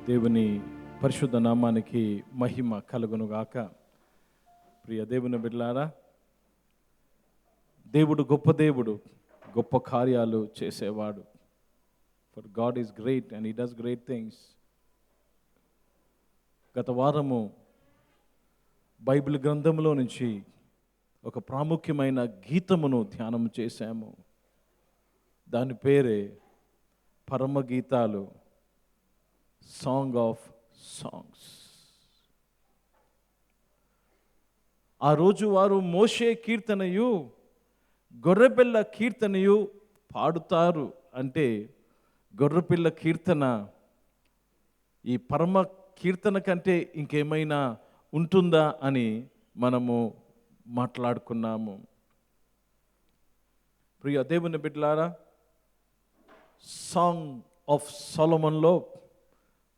దేవుని పరిశుద్ధ నామానికి మహిమ కలుగునుగాక. ప్రియ దేవుని బిడ్డలారా, దేవుడు గొప్ప దేవుడు, గొప్ప కార్యాలు చేసేవాడు. For God is great and he does great things. గత వారము బైబిల్ గ్రంథంలో నుంచి ఒక ప్రాముఖ్యమైన గీతమును ధ్యానం చేశాము. దాని పేరే పరమగీతాలు, సాంగ్ ఆఫ్ సాంగ్స్. ఆ రోజు వారు మోషే కీర్తనయు గొర్రెపిల్ల కీర్తనయు పాడుతారు అంటే, గొర్రెపిల్ల కీర్తన ఈ పరమ కీర్తన కంటే ఇంకేమైనా ఉంటుందా అని మనము మాట్లాడుకున్నాము. ప్రియ దేవుని బిడ్డలారా, సాంగ్ ఆఫ్ సొలొమన్లో,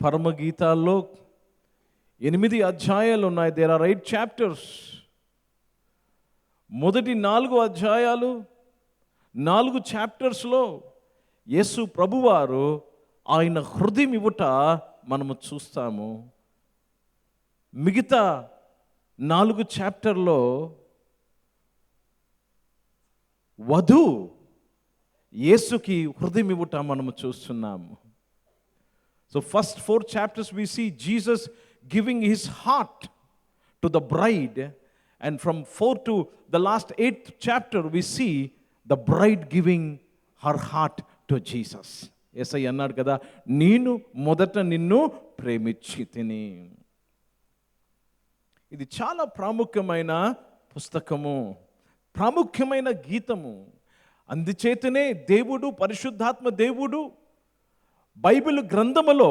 పరమగీతాల్లో 8 అధ్యాయాలు ఉన్నాయి. There are 8 chapters. మొదటి 4 అధ్యాయాలు, 4 చాప్టర్స్లో యేసు ప్రభువారు ఆయన హృదయం ఇవ్వట మనము చూస్తాము. మిగతా 4 చాప్టర్లో వధు యేసుకి హృదయం ఇవ్వట మనము చూస్తున్నాము. So first 4 chapters we see Jesus giving his heart to the bride, and from 4 to the last 8th chapter we see the bride giving her heart to Jesus. యేసై అన్నాడు కదా, నేను మొదట నిన్ను ప్రేమించితిని. ఇది చాలా ప్రాముఖ్యమైన పుస్తకము, ప్రాముఖ్యమైన గీతము. అందుచేతనే దేవుడు, పరిశుద్ధాత్మ దేవుడు బైబిల్ గ్రంథములో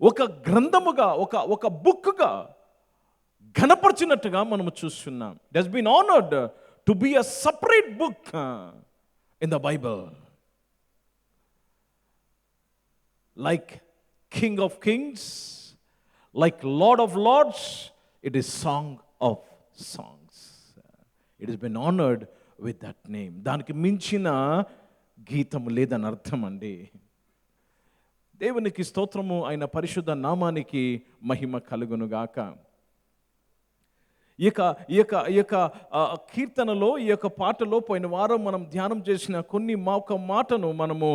ఒక గ్రంథముగా, ఒక బుక్గా ఘనపరిచినట్టుగా మనము చూస్తున్నాం. It has been honoured to be a separate book in the Bible. Like king of kings, like lord of lords, it is song of songs. It has been honoured with that name. దానికి మించిన గీతము లేదని అర్థం అండి. దేవునికి స్తోత్రము, ఆయన పరిశుద్ధ నామానికి మహిమ కలుగునుగాక. ఈ యొక్క కీర్తనలో, ఈ యొక్క పాటలో పోయిన వారం మనం ధ్యానం చేసిన ఒక మాటను మనము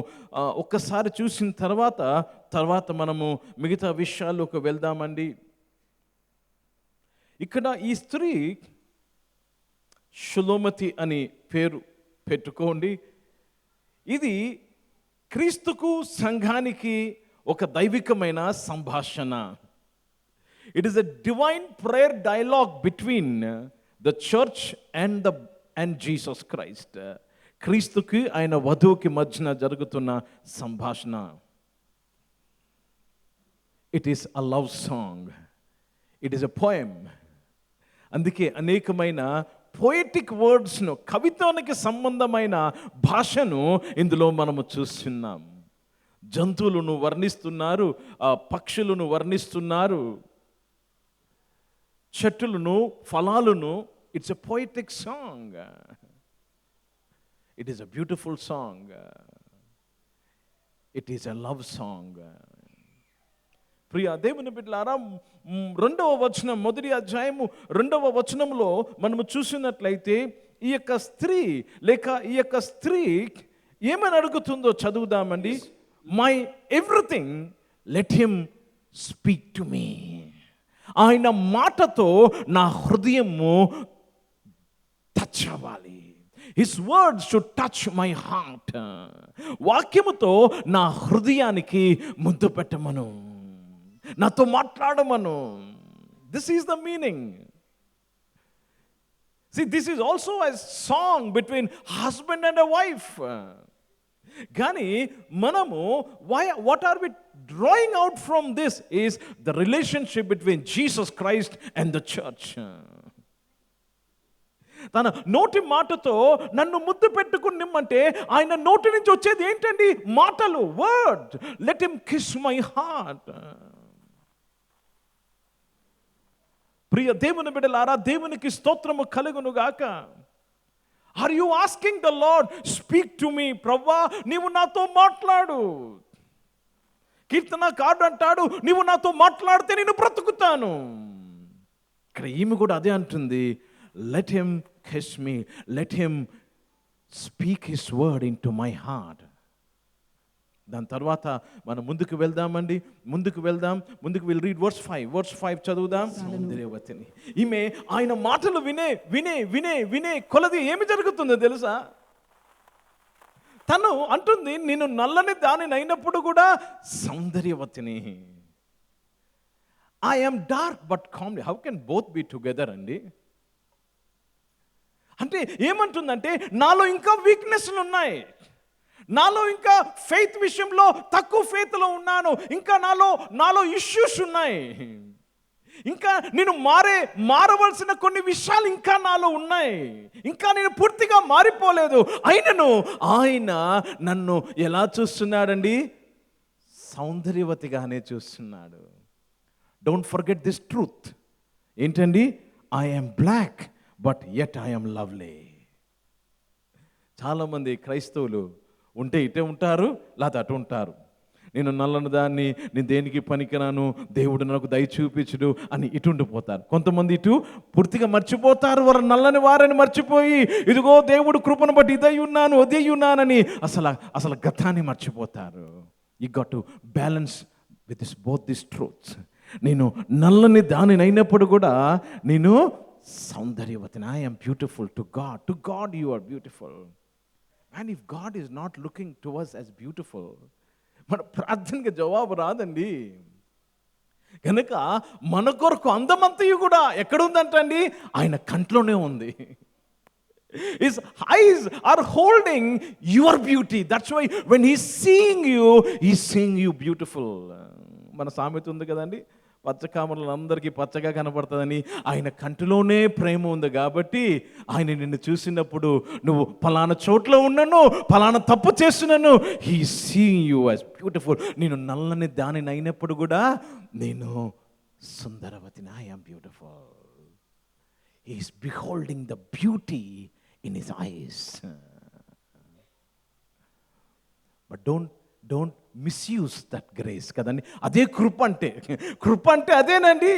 ఒక్కసారి చూసిన తర్వాత మనము మిగతా విషయాల్లోకి వెళ్దామండి. ఇక్కడ ఈ స్త్రీ షులోమతి అని పేరు పెట్టుకోండి. ఇది క్రీస్తుకు, సంఘానికి ఒక దైవికమైన సంభాషణ. It is a divine prayer dialogue between the church and Jesus Christ. క్రీస్తుకి, ఆయన వధువుకి మధ్యన జరుగుతున్న సంభాషణ. It is a love song, it is a poem. అందుకే అనేకమైన పోయిటిక్ వర్డ్స్ను, కవిత్వానికి సంబంధమైన భాషను ఇందులో మనము చూస్తున్నాం. జంతువులను వర్ణిస్తున్నారు, పక్షులను వర్ణిస్తున్నారు, చెట్టులను, ఫలాలను. It's a poetic song. It is a beautiful song. It is a love song. ప్రియ దేవుని బిడ్డలారా, 2వ వచనం, మొదటి అధ్యాయము 2వ వచనంలో మనము చూసినట్లయితే ఈ యొక్క స్త్రీ ఏమని అడుగుతుందో చదువుదామండి. My everything let him speak to me. ఆయన మాటతో నా హృదయము టచ్ అవ్వాలి. His words should touch my heart. వాక్యముతో నా హృదయానికి ముద్దు పెట్టమను, నాతో మాట్లాడమను. This is the meaning. See, this is also a song between husband and a wife. కానీ మనము what are we drawing out from this is the relationship between Jesus Christ and the church. తన నోటి మాటతో నన్ను ముద్దు పెట్టుకుని నిమ్మంటే ఆయన నోటి నుంచి వచ్చేది ఏంటండి? మాటలు, word. Let him kiss my heart. ప్రియ దేవుని బిడ్డలారా, దేవునికి స్తోత్రము కలుగునుగాక. Are you asking the Lord, speak to me? ప్రవ్వా, నీవు నాతో మాట్లాడు. కీర్తనకారుడు అంటాడు, నీవు నాతో మాట్లాడితే నేను బ్రతుకుతాను. ఇక్కడ ఈమె కూడా అదే అంటుంది, let him kiss me, let him speak his word in to my heart. దాని తర్వాత మనం ముందుకు వెళ్దామండి, ముందుకు విల్ రీడ్ వర్స్ 5 చదువుదాం. సౌందర్యవతిని ఈమె ఆయన మాటలు వినే వినే వినే వినే కొలది ఏమి జరుగుతుందో తెలుసా? తను అంటుంది, నేను నల్లని దానిని అయినప్పుడు కూడా సౌందర్యవతిని. I am dark but comely. How can both be together అండి? అంటే ఏమంటుందంటే, నాలో ఇంకా వీక్నెస్లు ఉన్నాయి, నాలో ఇంకా ఫెయిత్ విషయంలో తక్కువ ఫెయిత్లో ఉన్నాను, ఇంకా నాలో ఇష్యూస్ ఉన్నాయి, ఇంకా నేను మారవలసిన కొన్ని విషయాలు ఇంకా నాలో ఉన్నాయి, ఇంకా నేను పూర్తిగా మారిపోలేదు. అయినను ఆయన నన్ను ఎలా చూస్తున్నాడండి? సౌందర్యవతిగానే చూస్తున్నాడు. Don't forget this truth. ఏంటండి? I am black but yet I am lovely. చాలామంది క్రైస్తవులు ఉంటే ఇటే ఉంటారు, లేదా అటు ఉంటారు. నేను నల్లని దాన్ని, నేను దేనికి పనికిరాను, దేవుడు నాకు దయ చూపించుడు అని ఇటు ఉండిపోతారు. కొంతమంది ఇటు పూర్తిగా మర్చిపోతారు, వారు నల్లని వారని మర్చిపోయి, ఇదిగో దేవుడు కృపను బట్టి ఇదై ఉన్నాను అదే ఉన్నానని అసలు గతాన్ని మర్చిపోతారు. You got to balance with both this truths. నేను నల్లని దానిని అయినప్పుడు కూడా నేను సౌందర్యవతిని. I am beautiful to God you are beautiful. And if God is not looking to us as beautiful, మన ప్రార్థనకి జవాబు రాదండి. కనుక మన కొరకు అందమంతయు కూడా ఎక్కడుందంటండి? ఆయన కంట్లోనే ఉంది. His eyes are holding your beauty. That's why when he's seeing you beautiful. మన సామెత ఉంది కదండి, పచ్చకామర్లు అందరికీ పచ్చగా కనపడుతుందని. ఆయన కంటిలోనే ప్రేమ ఉంది కాబట్టి ఆయన నిన్ను చూసినప్పుడు నువ్వు ఫలానా చోట్ల ఉన్నాను, ఫలానా తప్పు చేస్తున్నాను, he seeing you as beautiful. నేను నల్లని దానిని అయినప్పుడు కూడా నేను సుందరవతిని. I am beautiful. He is beholding the beauty in his eyes. But don't misuse that grace కదండి. అదే కృప అంటే అదేనండి.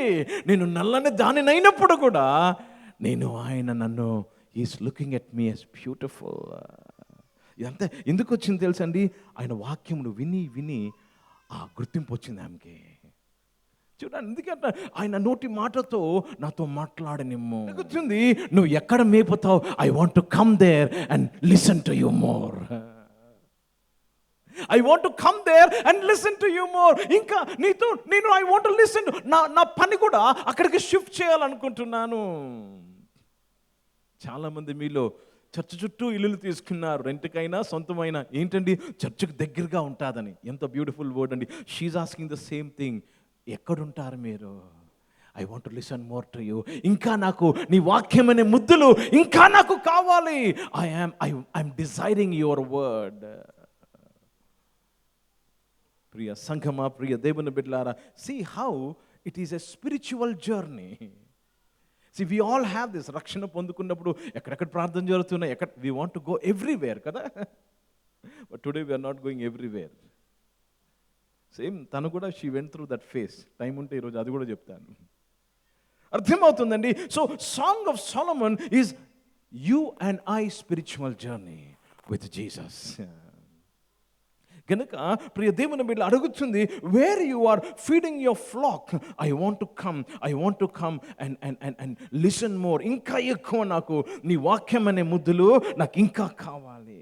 నేను నల్లని దానిని అయినప్పుడు కూడా ఆయన నన్ను is looking at me as beautiful. ఇదంతా ఎందుకు వచ్చింది తెలుసండి? ఆయన వాక్యమును విని విని ఆ గుర్తింపు వచ్చింది ఆమెకి. చూడండి, ఎందుకంటే ఆయన నోటి మాటతో నాతో మాట్లాడనిమ్ము. వచ్చింది, నువ్వు ఎక్కడ మేపుతావు, I want to come there and listen to you more. I want to come there and listen to you more. ఇంకా నేను I want to listen. నా పని కూడా అక్కడికి షిఫ్ట్ చేయాలనుకుంటున్నాను. చాలామంది మీలో చర్చ్ చుట్టూ ఇల్లులు తీసుకున్నారు, రెంట్కైనా సొంతమైనా. ఏంటండి? చర్చ్కి దగ్గరగా ఉంటుందని. ఎంత బ్యూటిఫుల్ వర్డ్ అండి. She's asking the same thing. ఎక్కడుంటారు మీరు? I want to listen more to you. ఇంకా నాకు నీ వాక్యం అనే ముద్దులు ఇంకా నాకు కావాలి. I'm desiring your word. ప్రియ సంఘమా, ప్రియ దేవుని బిడ్డలారా, see how it is a spiritual journey. See, we all have this. రక్షణ పొందుకున్నప్పుడు ఎక్కడెక్కడ ప్రార్థన జరుగుతున్నాయి, we want to go everywhere కదా. But today we are not going everywhere. Same తను కూడా she went through that phase. Time ఉంటే ఈరోజు అది కూడా చెప్తాను. అర్థమవుతుందండి. So Song of Solomon is you and I spiritual journey with Jesus. కనుక ప్రియ దేవుని బిడ్డలు అడుగుతుంది, where you are feeding your flock, I want to come and listen more. ఇంకా ఎక్కువ నాకు నీ వాక్యం అనే ముద్దులు నాకు ఇంకా కావాలి.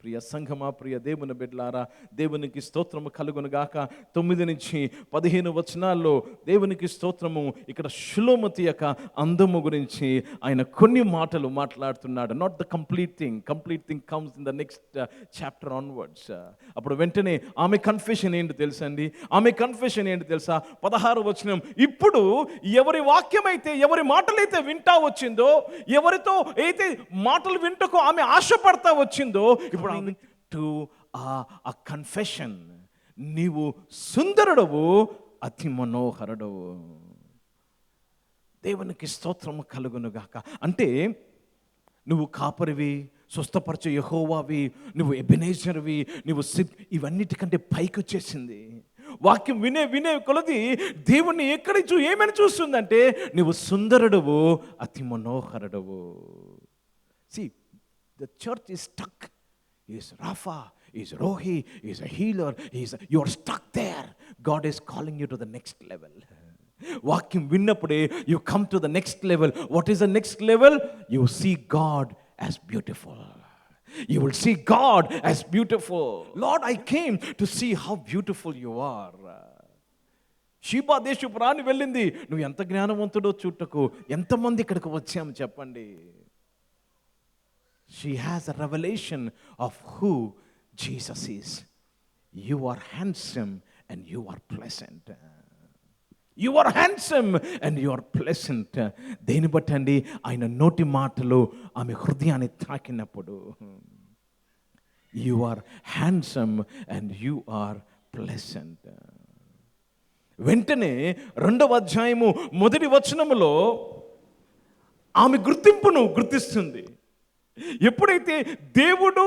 ప్రియ సంఘమా, ప్రియ దేవుని బిడ్డలారా, దేవునికి స్తోత్రము కలుగును గాక. 9 నుంచి 15 వచనాల్లో దేవునికి స్తోత్రము. ఇక్కడ షులోమతి యొక్క అందము గురించి ఆయన కొన్ని మాటలు మాట్లాడుతున్నాడు. Not the complete thing comes in the next chapter onwards. అప్పుడు వెంటనే ఆమె కన్ఫెషన్ ఏంటి తెలుసా? 16వ వచనం, ఇప్పుడు ఎవరి వాక్యమైతే, ఎవరి మాటలైతే వింటా వచ్చిందో, ఎవరితో అయితే మాటలు వింటకు ఆమె ఆశపడతా వచ్చిందో, ఇప్పుడు టు a confession. నీవు సుందరుడవు, అతి మనోహరుడవు. దేవునికి స్తోత్రము కలుగును గాక. అంటే నువ్వు కాపరివి, స్వస్థపరిచే యెహోవావి, నువ్వు ఎబెనేజర్వి, నువ్వు ఇవన్నిటికంటే పైకి వచ్చేసింది. వాక్యం వినే వినే కొలది దేవుణ్ణి ఏమని చూస్తుందంటే, నువ్వు సుందరుడువు, అతి మనోహరుడువు. See, the church is stuck. He is Rapha, he is Rohi, he is a healer, you are stuck there. God is calling you to the next level. వాక్యం విన్నప్పుడే you come to the next level. What is the next level? You see God as beautiful. You will see God as beautiful. Lord, I came to see how beautiful you are. Sheba దేశపు రాణి వెళ్ళింది, నువ్వు ఎంత జ్ఞానవంతుడో చూటకు. ఎంతమంది ఇక్కడికి వచ్చాము చెప్పండి. She has a revelation of who Jesus is. You are handsome and you are pleasant. You are handsome and you are pleasant. దేని బట్టి అండి? ఆయన నోటి మాటలు ఆమె హృదయాన్ని తాకినప్పుడు. You are handsome and you are pleasant. వెంటనే 2వ అధ్యాయము 1వ వచనములో ఆమె గుర్తింపును గుర్తిస్తుంది. ఎప్పుడైతే దేవుడు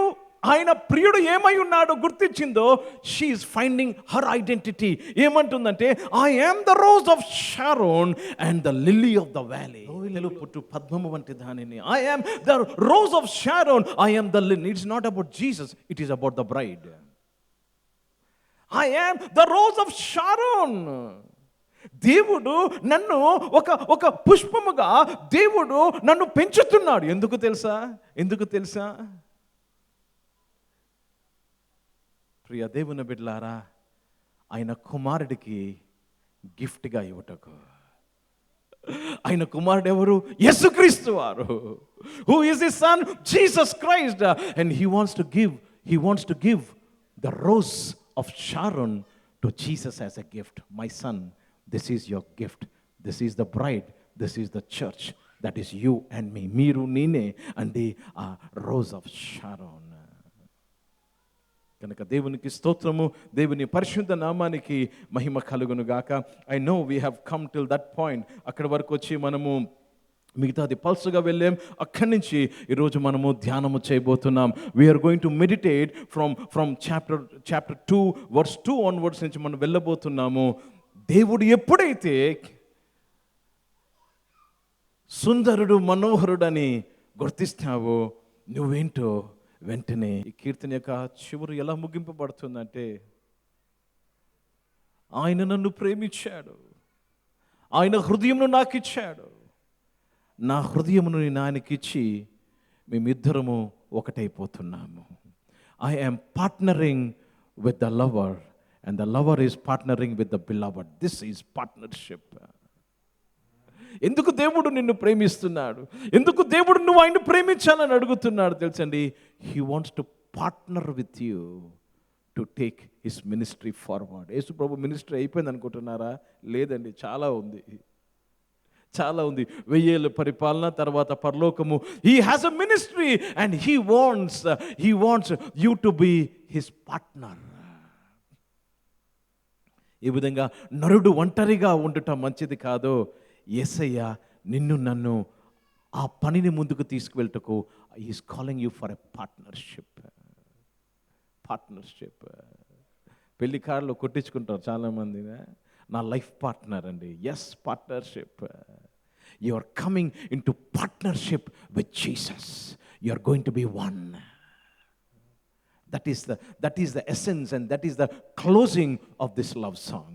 ఆయన ప్రియుడు ఏమై ఉన్నాడో గుర్తించిందో, she is finding her identity. ఏమంటుందంటే, I am the rose of Sharon and the lily of the valley. పుట్టు పద్మము వంటి దానిని. I am the rose of Sharon, I am the lily. It's not about Jesus, it is about the bride. I am the rose of Sharon. దేవుడు నన్ను ఒక పుష్పముగా దేవుడు నన్ను పెంచుతున్నాడు. ఎందుకు తెలుసా? ప్రియ దేవుని బిడ్డలారా, ఆయన కుమారుడికి గిఫ్ట్గా ఇవ్వటకు. ఆయన కుమారుడు ఎవరు? యేసుక్రీస్తు వారు. Who is his son? Jesus Christ. And he wants to give the rose of Sharon to Jesus as a gift. My son, this is your gift. This is the bride. This is the church. That is you and me. Meeru neene and the rose of Sharon. కనుక దేవునికి స్తోత్రము, దేవుని పరిశుద్ధ నామానికి మహిమ కలుగును గాక. I know we have come till that point. అక్కడి వరకు వచ్చి మనము మిగతాది పల్సుగా వెళ్ళాం. అక్కడి నుంచి ఈరోజు మనము ధ్యానము చేయబోతున్నాం. We're going to meditate from chapter 2 verse 2 onwards నుంచి మనం వెళ్ళబోతున్నాము. దేవుడు ఎప్పుడైతే సుందరుడు మనోహరుడని గుర్తిస్తావో, నువ్వేంటో వెంటనే ఈ కీర్తన యొక్క చివరి ఎలా ముగింపబడుతుందంటే, ఆయన నన్ను ప్రేమించాడు, ఆయన హృదయమును నాకు ఇచ్చాడు, నా హృదయమును నేను ఆయనకిచ్చి మేమిద్దరము ఒకటైపోతున్నాము. I am partnering with the lover and the lover is partnering with the beloved. This is partnership. ఎందుకు దేవుడు నిన్ను ప్రేమిస్తున్నాడు? ఎందుకు దేవుడు నువ్వు ఆయన ప్రేమించాలని అడుగుతున్నాడు తెలుసండి? He wants to partner with you to take his ministry forward. Yesu Prabhu ministry అయిపోయింది అనుకుంటున్నారా? లేదండి, చాలా ఉంది. 1000 ఏళ్ళ పరిపాలన తర్వాత పరలోకము. He has a ministry and he wants you to be his partner. ఈ విధంగా నరుడు ఒంటరిగా ఉండటం మంచిది కాదు. యేసయ్య నిన్ను నన్ను ఆ పనిని ముందుకు తీసుకువెళ్ళటకు is calling you for a partnership. పెళ్లి కార్డులో కొట్టించుకుంటారు చాలామంది, నా లైఫ్ పార్ట్నర్ అండి. Yes, partnership. You are coming into partnership with Jesus. You are going to be one. That is the essence and that is the closing of this love song.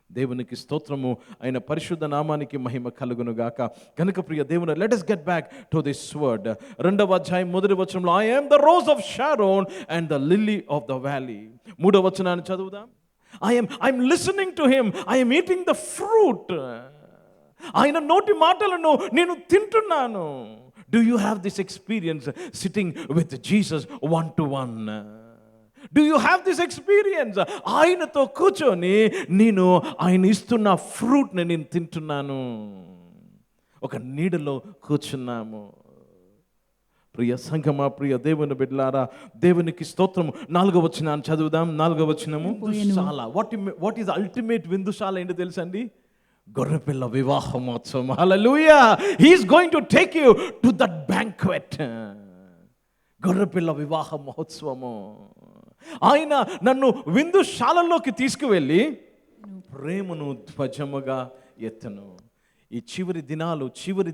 దేవునికి స్తోత్రము, ఆయన పరిశుద్ధ నామానికి మహిమ కలుగును గాక. కనుక ప్రియ దేవుని, let us get back to this word. 2వ అధ్యాయం 1వ వచనంలో I am the rose of Sharon and the lily of the valley. 3వ వచనాన్ని చదువుదాం. I'm listening to him. I am eating the fruit. ఆయన నోటి మాటలను నేను తింటున్నాను. Do you have this experience sitting with Jesus one-to-one? Do you have this experience? ఆయనతో కూర్చొని నేను ఆయన ఇస్తున్న ఫ్రూట్ని నేను తింటున్నాను. ఒక నీడలో కూర్చున్నాము. ప్రియ సంఘమా, ప్రియ దేవుని బిడ్డలారా, దేవునికి స్తోత్రము. 4వ వచనాన్ని చదువుదాం. 4వ వచనము, విందుశాల. వాట్ ఈస్ అల్టిమేట్ విందుశాల ఏంటో తెలుసండి? గొర్రెపిల్ల వివాహ మహోత్సవం. Hallelujah. He is going to take you to that banquet. గొర్రెపిల్ల వివాహ మహోత్సవము. ఆయన నన్ను విందుశాలలోకి తీసుకువెళ్ళి ప్రేమను ధ్వజముగా ఎత్తను. ఈ చివరి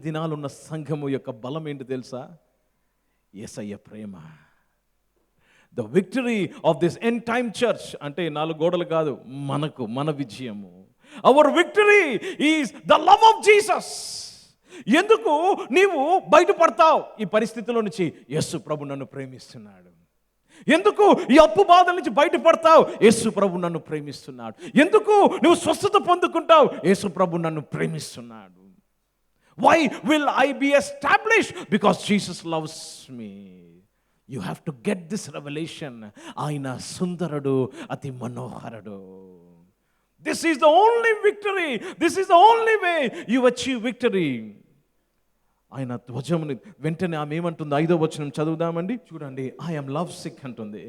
దినాలు ఉన్న సంఘము యొక్క బలం ఏంటి తెలుసా? యేసయ్య ప్రేమ. The victory of this end time church అంటే 4 గోడలు కాదు, మన విజయము. Our victory is the love of Jesus. ఎందుకు నీవు బయటపడతావు ఈ పరిస్థితిలో నుంచి? యేసు ప్రభు నన్ను ప్రేమిస్తున్నాడు. ఎందుకు ఈ అప్పు బాధల నుంచి బయటపడతావు? యేసు ప్రభు నన్ను ప్రేమిస్తున్నాడు. ఎందుకు నువ్వు స్వస్థత పొందుకుంటావు? యేసు ప్రభు నన్ను ప్రేమిస్తున్నాడు. Why will I be established? Because Jesus loves me. You have to get this revolution. ఆయన సుందరుడు, అతి మనోహరుడు. This is the only victory. This is the only way you achieve victory. ఆయన ధ్వజముని వెంటనే ఆమె ఏమంటుంది? 5వ వచనం చదువుదామండి. చూడండి, ఐ యామ్ లవ్ సిక్ అంటుంది.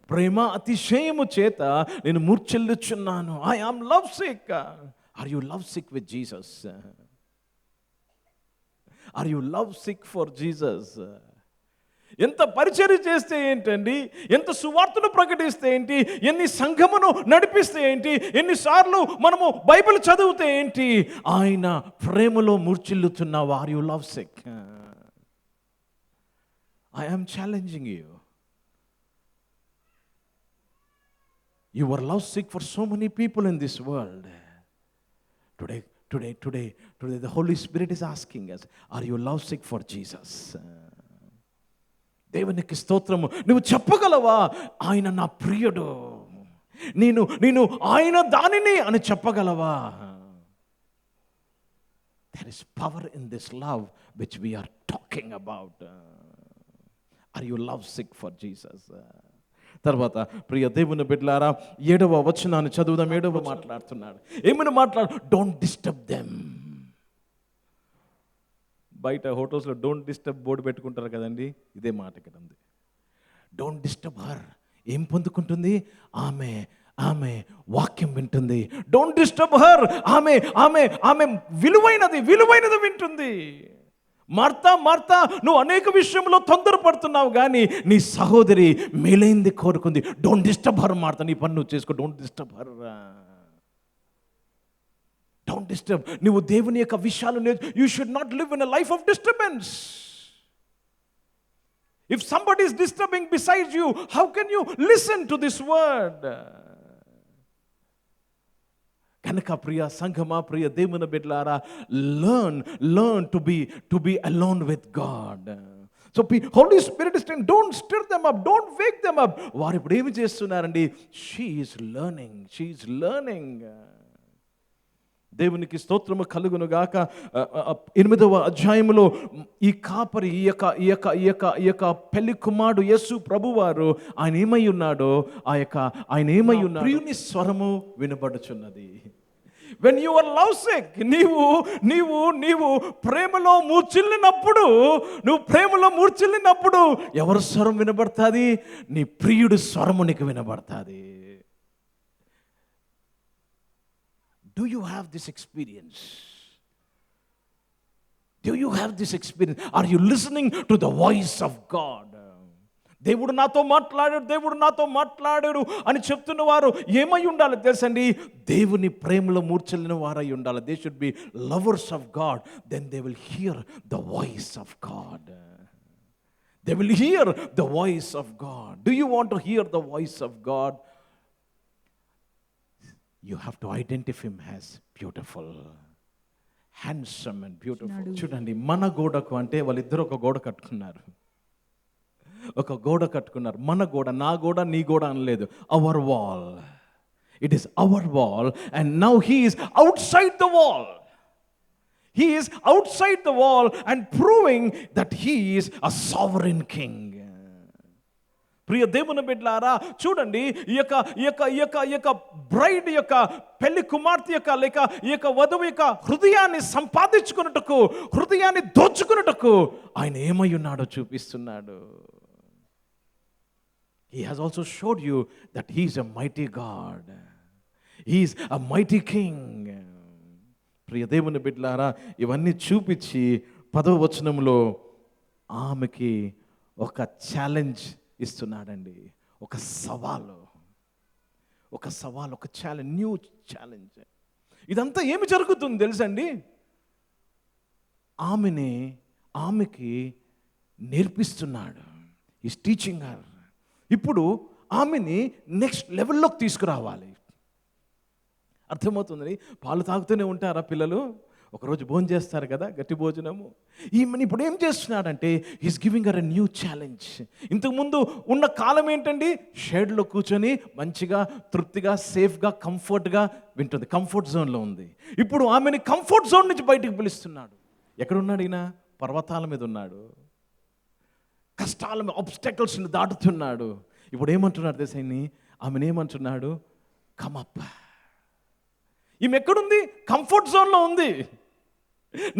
ప్రేమ అతిశయము చేత నేను మూర్ఛిల్లుచున్నాను. I am love sick. Are you love sick with Jesus? Are you love sick for Jesus? ఎంత పరిచర్య చేస్తే ఏంటండి, ఎంత సువార్తను ప్రకటిస్తే ఏంటి, ఎన్ని సంఘమును నడిపిస్తే ఏంటి, ఎన్నిసార్లు మనము బైబిల్ చదివితే ఏంటి, ఆయన ప్రేమలో మూర్ఛిల్లుతున్నావు. Are you love sick? I am challenging you. You are love sick for so many people in this world. Today, the Holy Spirit is asking us, are you love sick for Jesus? దేవునికి స్తోత్రము. నువ్వు చెప్పగలవా, ఆయన నా ప్రియుడు, నేను ఆయన దానిని అని చెప్పగలవా? There is power in this love which we are talking about. Are you love sick for Jesus? తర్వాత ప్రియ దేవుని బిడ్డలారా, 7వ వచనాన్ని చదువుదాం. 7వ మాట్లాడుతున్నాడు. ఏమైనా డోంట్ డిస్టర్బ్ దెమ్. బయట హోటల్స్లో డోంట్ డిస్టర్బ్ బోర్డు పెట్టుకుంటారు కదండి, ఇదే మాట ఇక్కడ ఉంది. Don't disturb her. ఏం పొందుకుంటుంది? ఆమె వాక్యం వింటుంది. Don't disturb her. ఆమె విలువైనది వింటుంది. మార్తా, నువ్వు అనేక విషయంలో తొందరపడుతున్నావు, కానీ నీ సహోదరి మేలైంది కోరుకుంది. Don't disturb her. మార్తా, నీ పని నువ్వు చేసుకో. Don't disturb her. Don't disturb. నువ్వు దేవుని యొక్క విషయాలు you should not live in a life of disturbance. If somebody is disturbing besides you, how can you listen to this word? కనుక ప్రియ సంఘమా, ప్రియ దేవుని బిడ్డలారా, learn to be alone with God. So Holy Spirit is saying, don't stir them up, don't wake them up. వారు ఇప్పుడు ఏమి చేస్తున్నారండి? she is learning. దేవునికి స్తోత్రము కలుగును గాక. 8వ అధ్యాయములో ఈ కాపరి, ఈ యొక్క పెళ్లి కుమారుడు యేసు ప్రభువారు ఆయన ఏమై ఉన్నాడో, ఆయన ఏమై ఉన్నాడు? ప్రియుని స్వరము వినబడుచున్నది. When you are love sick, నీవు ప్రేమలో మూర్ఛిల్లినప్పుడు ఎవరి స్వరం వినబడుతుంది? నీ ప్రియుడి స్వరము నీకు వినబడుతుంది. Do you have this experience? Are you listening to the voice of God? దేవుడు నాతో మాట్లాడాడు అని చెప్తున్న వారు ఏమై ఉండాలి తెలుసండి? దేవుని ప్రేమలో మూర్ఛిల్లిన వారై ఉండాలి. They should be lovers of God. Then they will hear the voice of God. They will hear the voice of God. Do you want to hear the voice of God? You have to identify him as beautiful, handsome and beautiful. చూడండి, మన గోడకు అంటే వాళ్ళిద్దరు ఒక గోడ కట్టుకున్నారు. మన గోడ, నా గోడ, నీ గోడ అనలేదు. Our wall. It is our wall. And now he is outside the wall. He is outside the wall and proving that he is a sovereign king. ప్రియ దేవుని బిడ్డలారా, చూడండి, ఈ యొక్క బ్రైడ్ యొక్క పెళ్లి కుమార్తె యొక్క లేక ఈ యొక్క వధువు యొక్క హృదయాన్ని సంపాదించుకున్నట్టుకు, హృదయాన్ని దోచుకున్నట్టుకు ఆయన ఏమై ఉన్నాడో చూపిస్తున్నాడు. He has also showed you that he is a mighty God. He is a mighty king. ప్రియ దేవుని బిడ్డలారా, ఇవన్నీ చూపించి 10వ వచనంలో ఆమెకి ఒక ఛాలెంజ్ ఇస్తున్నాడండి. ఒక సవాలు, ఒక ఛాలెంజ్, న్యూ ఛాలెంజ్. ఇదంతా ఏమి జరుగుతుంది తెలుసండి? ఆమెకి నేర్పిస్తున్నాడు. Is teaching her. ఇప్పుడు ఆమెని నెక్స్ట్ లెవెల్లోకి తీసుకురావాలి. అర్థమవుతుంది? పాలు తాగుతూనే ఉంటారా పిల్లలు? ఒకరోజు భోజనం చేస్తారు కదా, గట్టి భోజనము. ఈమెను ఇప్పుడు ఏం చేస్తున్నాడంటే is giving her a new challenge. ఇంతకుముందు ఉన్న కాలం ఏంటండి? షెడ్లో కూర్చొని మంచిగా తృప్తిగా సేఫ్గా కంఫర్ట్గా వింటుంది, కంఫర్ట్ జోన్లో ఉంది. ఇప్పుడు ఆమెని కంఫర్ట్ జోన్ నుంచి బయటకు పిలుస్తున్నాడు. ఎక్కడున్నాడు ఈయన? పర్వతాల మీద ఉన్నాడు, కష్టాల మీద ఆబ్స్టకల్స్ని దాటుతున్నాడు. ఇప్పుడు ఏమంటున్నాడు తెలుసా? ఆమెను ఏమంటున్నాడు? కమప్. ఈమె ఎక్కడుంది? కంఫర్ట్ జోన్లో ఉంది,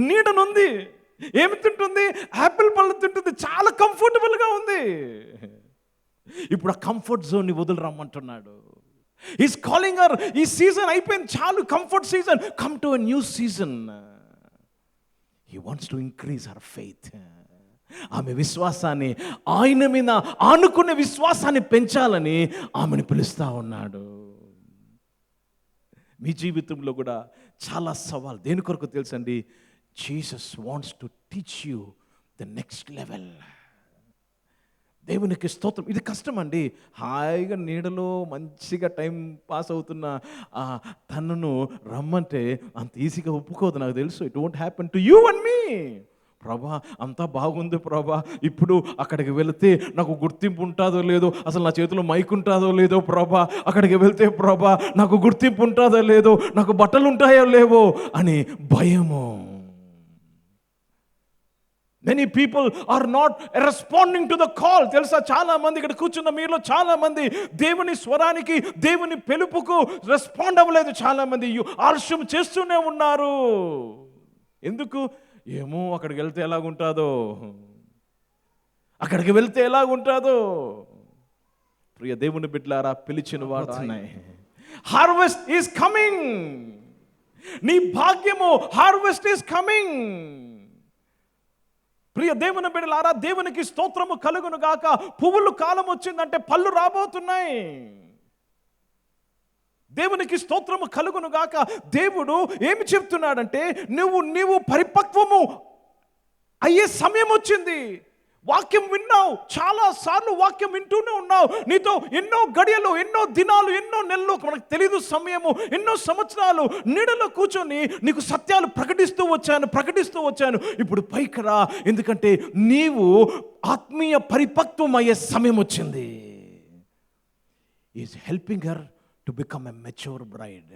నీడనుంది. ఏమి తింటుంది? యాపిల్ పళ్ళు తింటుంది, చాలా కంఫర్టబుల్గా ఉంది. ఇప్పుడు ఆ కంఫర్ట్ జోన్ని వదిలి రమ్మంటున్నాడు. Is calling her. ఈ సీజన్ అయిపోయింది, చాలు comfort season, come to a new season. He wants to increase her faith. ఆమె విశ్వాసాన్ని, ఆయన మీద ఆనుకునే విశ్వాసాన్ని పెంచాలని ఆమెను పిలుస్తూ ఉన్నాడు. మీ జీవితంలో కూడా చాలా సవాల్. దేని కొరకు తెలుసండి? Jesus wants to teach you the next level. దేవునికి స్తోత్రం. ఇది కష్టం అండి. హాయిగా నీడలో మంచిగా టైం పాస్ అవుతున్న తనను రమ్మంటే అంత ఈజీగా ఒప్పుకోదు, నాకు తెలుసు. It won't happen to you and me. ప్రభా అంతా బాగుంది ప్రభా, ఇప్పుడు అక్కడికి వెళితే నాకు గుర్తింపు ఉంటుందో లేదో, అసలు నా చేతిలో మైక్ ఉంటుందో లేదో ప్రభా, అక్కడికి వెళ్తే ప్రభా నాకు గుర్తింపు ఉంటుందో లేదో, నాకు బట్టలు ఉంటాయో లేవో అని భయము. Many people are not responding to the call. తెలుసా? చాలా మంది ఇక్కడ కూర్చున్న మీలో చాలా మంది దేవుని స్వరానికి, దేవుని పిలుపుకు రెస్పాండ్ అవ్వలేదు. చాలా మంది ఆలస్యం చేస్తూనే ఉన్నారు. ఎందుకు? ఏమో అక్కడికి వెళ్తే ఎలాగుంటుందో, అక్కడికి వెళ్తే ఎలాగుంటుందో. ప్రియ దేవుని బిడ్డలారా, పిలిచిన వాడు, హార్వెస్ట్ ఈస్ కమింగ్. నీ భాగ్యము, హార్వెస్ట్ ఈస్ కమింగ్. ప్రియ దేవుని బిడ్డలారా, దేవునికి స్తోత్రము కలుగును గాక. పువ్వులు కాలం వచ్చిందంటే పళ్ళు రాబోతున్నాయి. దేవునికి స్తోత్రము కలుగును గాక. దేవుడు ఏమి చెప్తున్నాడంటే నీవు పరిపక్వము అయ్యే సమయం వచ్చింది. వాక్యం విన్నావు, చాలా సార్లు వాక్యం వింటూనే ఉన్నావు. నీతో ఎన్నో గడియలు, ఎన్నో దినాలు, ఎన్నో నెలలు, మనకు తెలీదు సమయము, ఎన్నో సంవత్సరాలు నీడలో కూర్చొని నీకు సత్యాలు ప్రకటిస్తూ వచ్చాను. ఇప్పుడు పైకి రా, ఎందుకంటే నీవు ఆత్మీయ పరిపక్వం అయ్యే సమయం వచ్చింది. Is helping her to become a mature braid.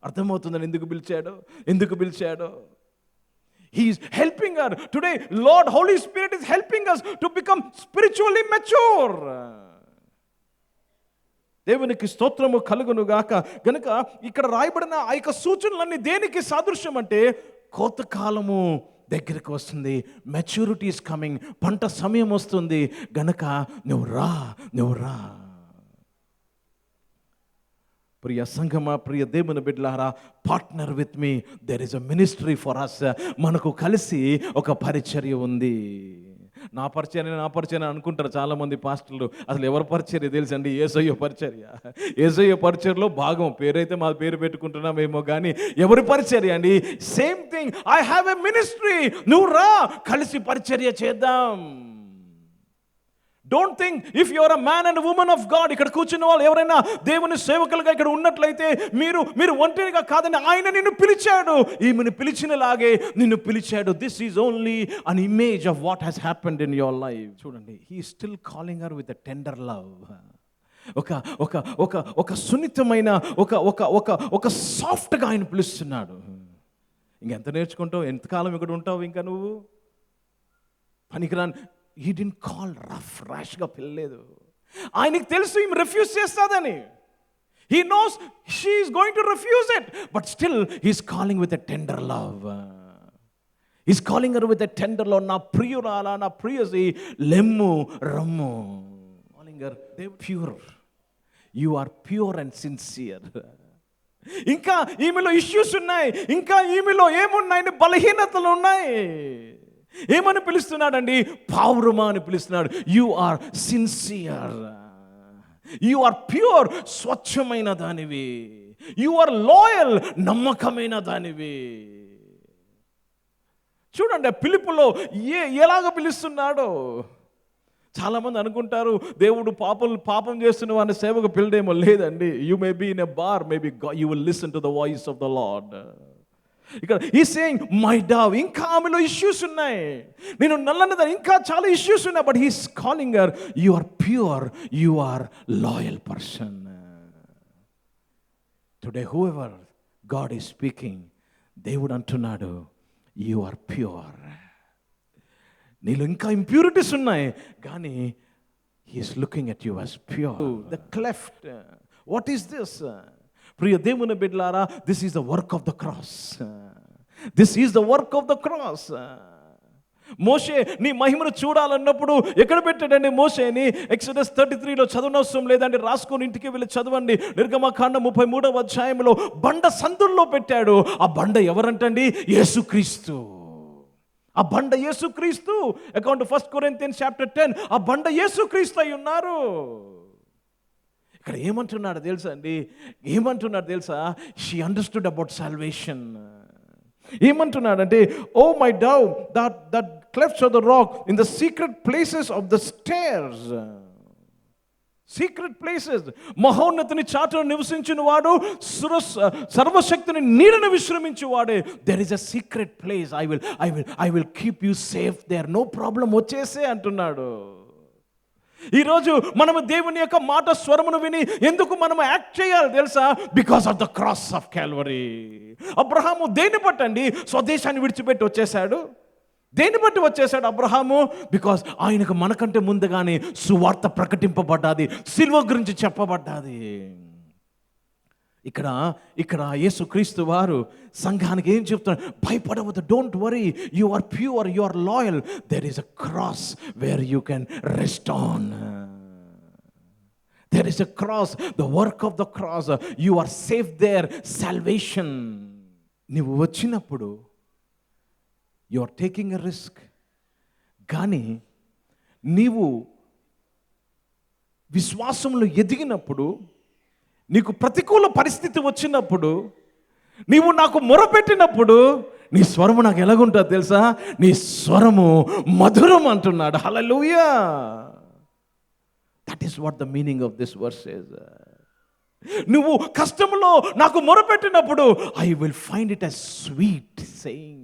అర్థమవుతుందని ఎందుకు పిలిచాడో? He is helping her. Today, Lord, Holy Spirit is helping us to become spiritually mature. దేవునికి స్తోత్రము కలుగును గాక. గనుక ఇక్కడ రాయబడిన ఆ యొక్క సూచనలన్నీ దేనికి సాదృశ్యం అంటే, కోతకాలము దగ్గరికి వస్తుంది, మెచ్యూరిటీ ఈస్ కమింగ్, పంట సమయం వస్తుంది. గనుక నువ్వు రా. ప్రియ సంఘమా, ప్రియ దేవుని బిడ్డలారా, partner with me, there is a ministry for us. మనకు కలిసి ఒక పరిచర్య ఉంది. నా పరిచర్య అనుకుంటారు చాలామంది పాస్టర్లు. అసలు ఎవరి పరిచర్య తెలుసండి? యేసయ్య పరిచర్య. యేసయ్య పరిచర్యలో భాగం. పేరైతే మా పేరు పెట్టుకుంటున్నామేమో కానీ ఎవరి పరిచర్య అండి? Same thing. I have a ministry. నువ్వు రా, కలిసి పరిచర్య చేద్దాం. Don't think if your a man and women of God, ఇక్కడ కూర్చున్న వాళ్ళు ఎవరైనా దేవుని సేవకులుగా ఇక్కడ ఉన్నట్లయితే మీరు ఒంటరిగా కాదని ఆయన నిన్ను పిలిచాడు. ఈమెను పిలిచినలాగే నిన్ను పిలిచాడు. This is only an image of what has happened in your life. చూడండి, he still calling her with a tender love. ఒక సున్నితమైన ఒక సాఫ్ట్గా ఆయన పిలుస్తున్నాడు. ఇంకెంత నేర్చుకుంటావు? ఎంతకాలం ఇక్కడ ఉంటావు ఇంకా నువ్వు? పనికిరాని. He didn't call ర్యాష్గా పిల్లలేదు. ఆయనకి తెలుసు ఈమె రిఫ్యూజ్ చేస్తుందని. He knows she is going to refuse it, but still he's calling with a tender love. He's calling her with a tender love. నా ప్రియురాలా, నా ప్రియసి, లెమ్ము రమ్ము. Calling her, they pure. You are pure and sincere. ఇంకా ఈమెలో issues ఉన్నాయి, ఇంకా ఈమెలో ఏమున్నాయని బలహీనతలు ఉన్నాయి. ఏమని పిలుస్తున్నాడండి? పావురమా అని పిలుస్తున్నాడు. You are sincere, you are pure, స్వచ్ఛమైన దానివి. యు ఆర్ లాయల్, నమ్మకమైన దానివి. చూడండి పిలుపులో ఎలాగ పిలుస్తున్నాడో. చాలామంది అనుకుంటారు దేవుడు పాపం చేస్తున్న వారిని సేవకు పిల్లడేమో. లేదండి. You may be in a bar, maybe you will listen to the voice of the lord. ఇక్కడ ఈ సేయింగ్ మై డవ్, ఇంకా ఆమెలో ఇష్యూస్ ఉన్నాయి. నేను నల్లనిదా, ఇంకా చాలా ఇష్యూస్ ఉన్నాయి. But he's calling her, you are pure, you are loyal person. Today whoever God is speaking, దేవుడు అంటున్నాడు యు ఆర్ ప్యూర్. నీలో ఇంకా ఇంప్యూరిటీస్ ఉన్నాయి, కానీ he's looking at you as pure. The cleft, what is this? ప్రియ దేవుని బిడ్డలారా, this is the work of the cross. This is the work of the cross. మోషే నీ మహిమను చూడాలన్నప్పుడు ఎక్కడ పెట్టాడండి మోషేని? ఎక్సోడస్ 33లో చదవనవసరం లేదండి, రాసుకొని ఇంటికి వెళ్ళి చదవండి. నిర్గమకాండం 33వ అధ్యాయంలో బండ సందుల్లో పెట్టాడు. ఆ బండ ఎవరంటండి? యేసుక్రీస్తు. ఆ బండ యేసుక్రీస్తు. అకౌంట్ 1 Corinthians chapter 10, ఆ బండ యేసుక్రీస్తు అయి ఉన్నారు. ఇక్కడ ఏమంటున్నాడు తెలుసా అండి? ఏమంటున్నాడు తెలుసా? She understood about salvation. ఏమంటున్నాడంటే, oh my dove, that clefts of the rock in the secret places of the stairs. Secret places, మహోన్నతిని చాటును నివసించిన వాడు, సర్వశక్తిని నీడను విశ్రమించు వాడే. There is a secret place. I will keep you safe there. No problem, వచ్చేసే అంటున్నాడు. ఈరోజు మనము దేవుని యొక్క మాట స్వరమును విని ఎందుకు మనము యాక్ట్ చేయాలి తెలుసా? Because of the cross of Calvary. Abraham దేన్ని బట్టండి స్వదేశాన్ని విడిచిపెట్టి వచ్చేసాడు? దేన్ని బట్టి వచ్చేసాడు అబ్రహాము? బికాస్ ఆయనకు మనకంటే ముందుగానే సువార్త ప్రకటింపబడ్డాది, సిలువ గురించి చెప్పబడ్డాది. ఇక్కడ యేసుక్రీస్తు వారు సంఘానికి ఏం చెప్తున్నారు? భయపడవద్దు, don't worry, you are pure, you are loyal. There is a cross where you can rest on. There is a cross, the work of the cross. You are safe there, salvation. నువ్వు వచ్చినప్పుడు you are taking a risk. కానీ నీవు విశ్వాసంలో ఎదిగినప్పుడు, నీకు ప్రతికూల పరిస్థితి వచ్చినప్పుడు, నీవు నాకు మొరపెట్టినప్పుడు, నీ స్వరము నాకు ఎలాగుంటుంది తెలుసా? నీ స్వరము మధురం అంటున్నాడు. Hallelujah. That is what the meaning of this verse is. నువ్వు కష్టంలో నాకు మొరపెట్టినప్పుడు, I will find it as sweet saying.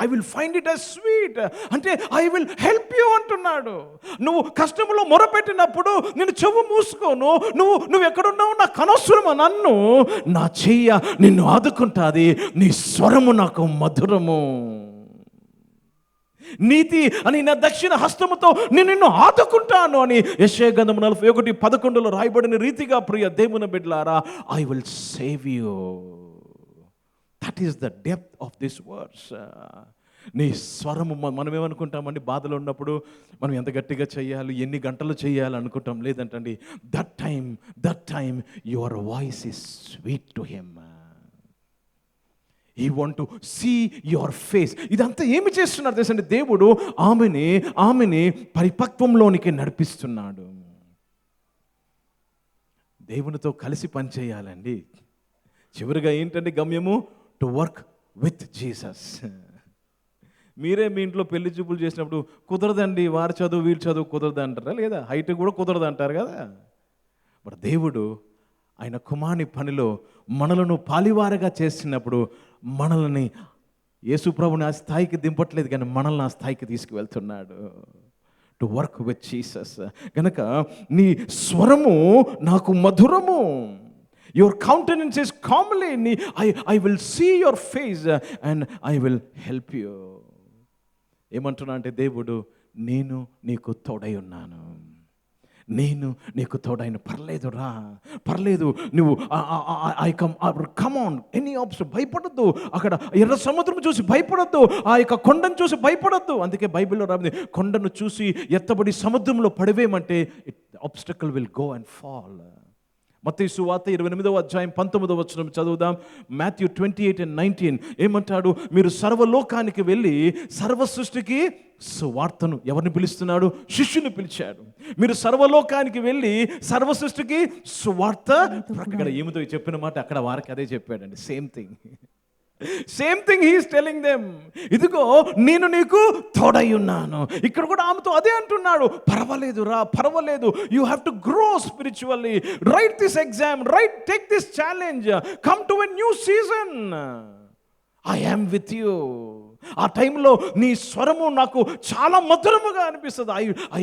I will find it as sweet అంటే ఐ విల్ హెల్ప్ యూ అంటున్నాడు. నువ్వు కష్టంలో మొరపెట్టినప్పుడు నేను చెవు మూసుకోను. నువ్వు ఎక్కడున్నావు నాకు అనవసరమా, నన్ను నా చెయ్య నిన్ను ఆదుకుంటుంది. నీ స్వరము నాకు మధురము. నీతి అని నా దక్షిణ హస్తముతో నిన్ను ఆదుకుంటాను అని యెషయా గ్రంథం 41:11 రాయబడిన రీతిగా ప్రియ దేవుని బిడ్డలారా, I will save you. That is the depth of this words. నీ స్వరము, మనం ఏమనుకుంటామండి బాధలో ఉన్నప్పుడు మనం ఎంత గట్టిగా చేయాలి, ఎన్ని గంటలు చేయాలి అనుకుంటాం. లేదంటండి, that time your voice is sweet to him. He want to see your face. ఇదంతా ఏమి చేస్తున్నారు తెలుసండి? దేవుడు ఆమెని పరిపక్వంలోనికి నడిపిస్తున్నాడు. దేవునితో కలిసి పనిచేయాలండి. చివరిగా ఏంటంటే గమ్యము? To work with Jesus. మీరే మీ ఇంట్లో పెళ్లి చూపులు చేసినప్పుడు కుదరదండి, వారి చదువు వీరి చదువు కుదరదు అంటారా? లేదా హైట్ కూడా కుదరదు అంటారు కదా. బట్ దేవుడు ఆయన కుమారుని పనిలో మనలను పాలివారగా చేసినప్పుడు మనల్ని, యేసుప్రభుని ఆ స్థాయికి దింపట్లేదు, కానీ మనల్ని ఆ స్థాయికి తీసుకువెళ్తున్నాడు. To work with Jesus. కనుక నీ స్వరము నాకు మధురము. Your countenance is comely. I will see your face and I will help you. ఏమంటున్నా అంటే దేవుడు, నేను నీకు తోడై ఉన్నాను, నేను నీకు తోడైన. పర్లేదు రా, పర్లేదు, నువ్వు I come on any obstacle. భయపడద్దు. అక్కడ ఎర్ర సముద్రం చూసి భయపడద్దు, ఆ యొక్క కొండను చూసి భయపడద్దు. అందుకే బైబిల్లో రాబడింది, కొండను చూసి ఎత్తబడి సముద్రంలో పడివేయమంటే obstacle will go and fall. మత్తయి సువార్త 28వ అధ్యాయం 19వ వచనం చదువుదాం. మాథ్యూ 28:19 ఏమంటాడు? మీరు సర్వలోకానికి వెళ్ళి సర్వ సృష్టికి సువార్తను, ఎవరిని పిలుస్తున్నాడు? శిష్యుని పిలిచాడు. మీరు సర్వలోకానికి వెళ్ళి సర్వ సృష్టికి సువార్త. ఇక్కడ ఏమితో చెప్పిన మాట అక్కడ వారికి అదే చెప్పాడండి. Same thing he's telling them. ఇదిగో నేను నీకు తోడై ఉన్నాను. ఇక్కడ కూడా ఆమెతో అదే అంటున్నాడు. పర్వాలేదు రా, పర్వాలేదు. You have to grow spiritually. Write this exam, take this challenge, come to a new season. I am with you. ఆ టైంలో నీ స్వరము నాకు చాలా మధురముగా అనిపిస్తుంది. I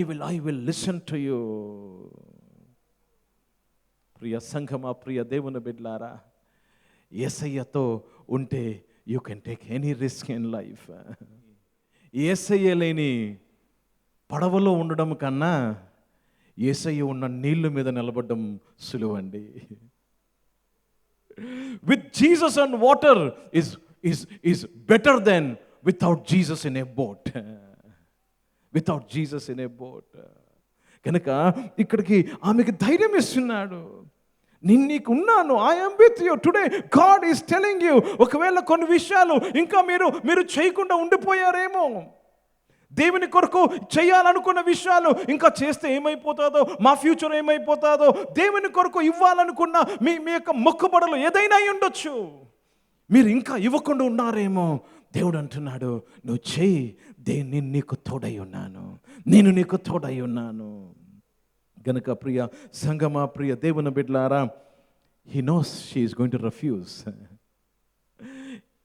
will listen to you. ప్రియ సంఘమా, ప్రియ దేవుని బిడ్డలారా, యేసయ్యతో ఉంటే you can take any risk in life. యేసయ్య లేని పడవలో ఉండడం కన్నా యేసయ్య ఉన్న నీళ్ళ మీద నిలబడడం సులువండి. With Jesus and water is better than without Jesus in a boat. Without Jesus in a boat. కనుక ఇక్కడికి ఆమెకి ధైర్యం ఇస్తున్నాడు. నేను నీకు ఉన్నాను. I am with you. Today God is telling you. ఒకవేళ కొన్ని విషయాలు ఇంకా మీరు చేయకుండా ఉండిపోయారేమో, దేవుని కొరకు చేయాలనుకున్న విషయాలు ఇంకా చేస్తే ఏమైపోతుందో, మా ఫ్యూచర్ ఏమైపోతుందో, దేవుని కొరకు ఇవ్వాలనుకున్న మీ యొక్క మొక్కుబడులు ఏదైనా అయి ఉండొచ్చు, మీరు ఇంకా ఇవ్వకుండా ఉన్నారేమో. దేవుడు అంటున్నాడు, నువ్వు చేయి, నేను నీకు తోడై ఉన్నాను, నేను నీకు తోడై ఉన్నాను. గనుక ప్రియ సంగమా, ప్రియ దేవుని బిడ్డలారా, he knows she is going to refuge.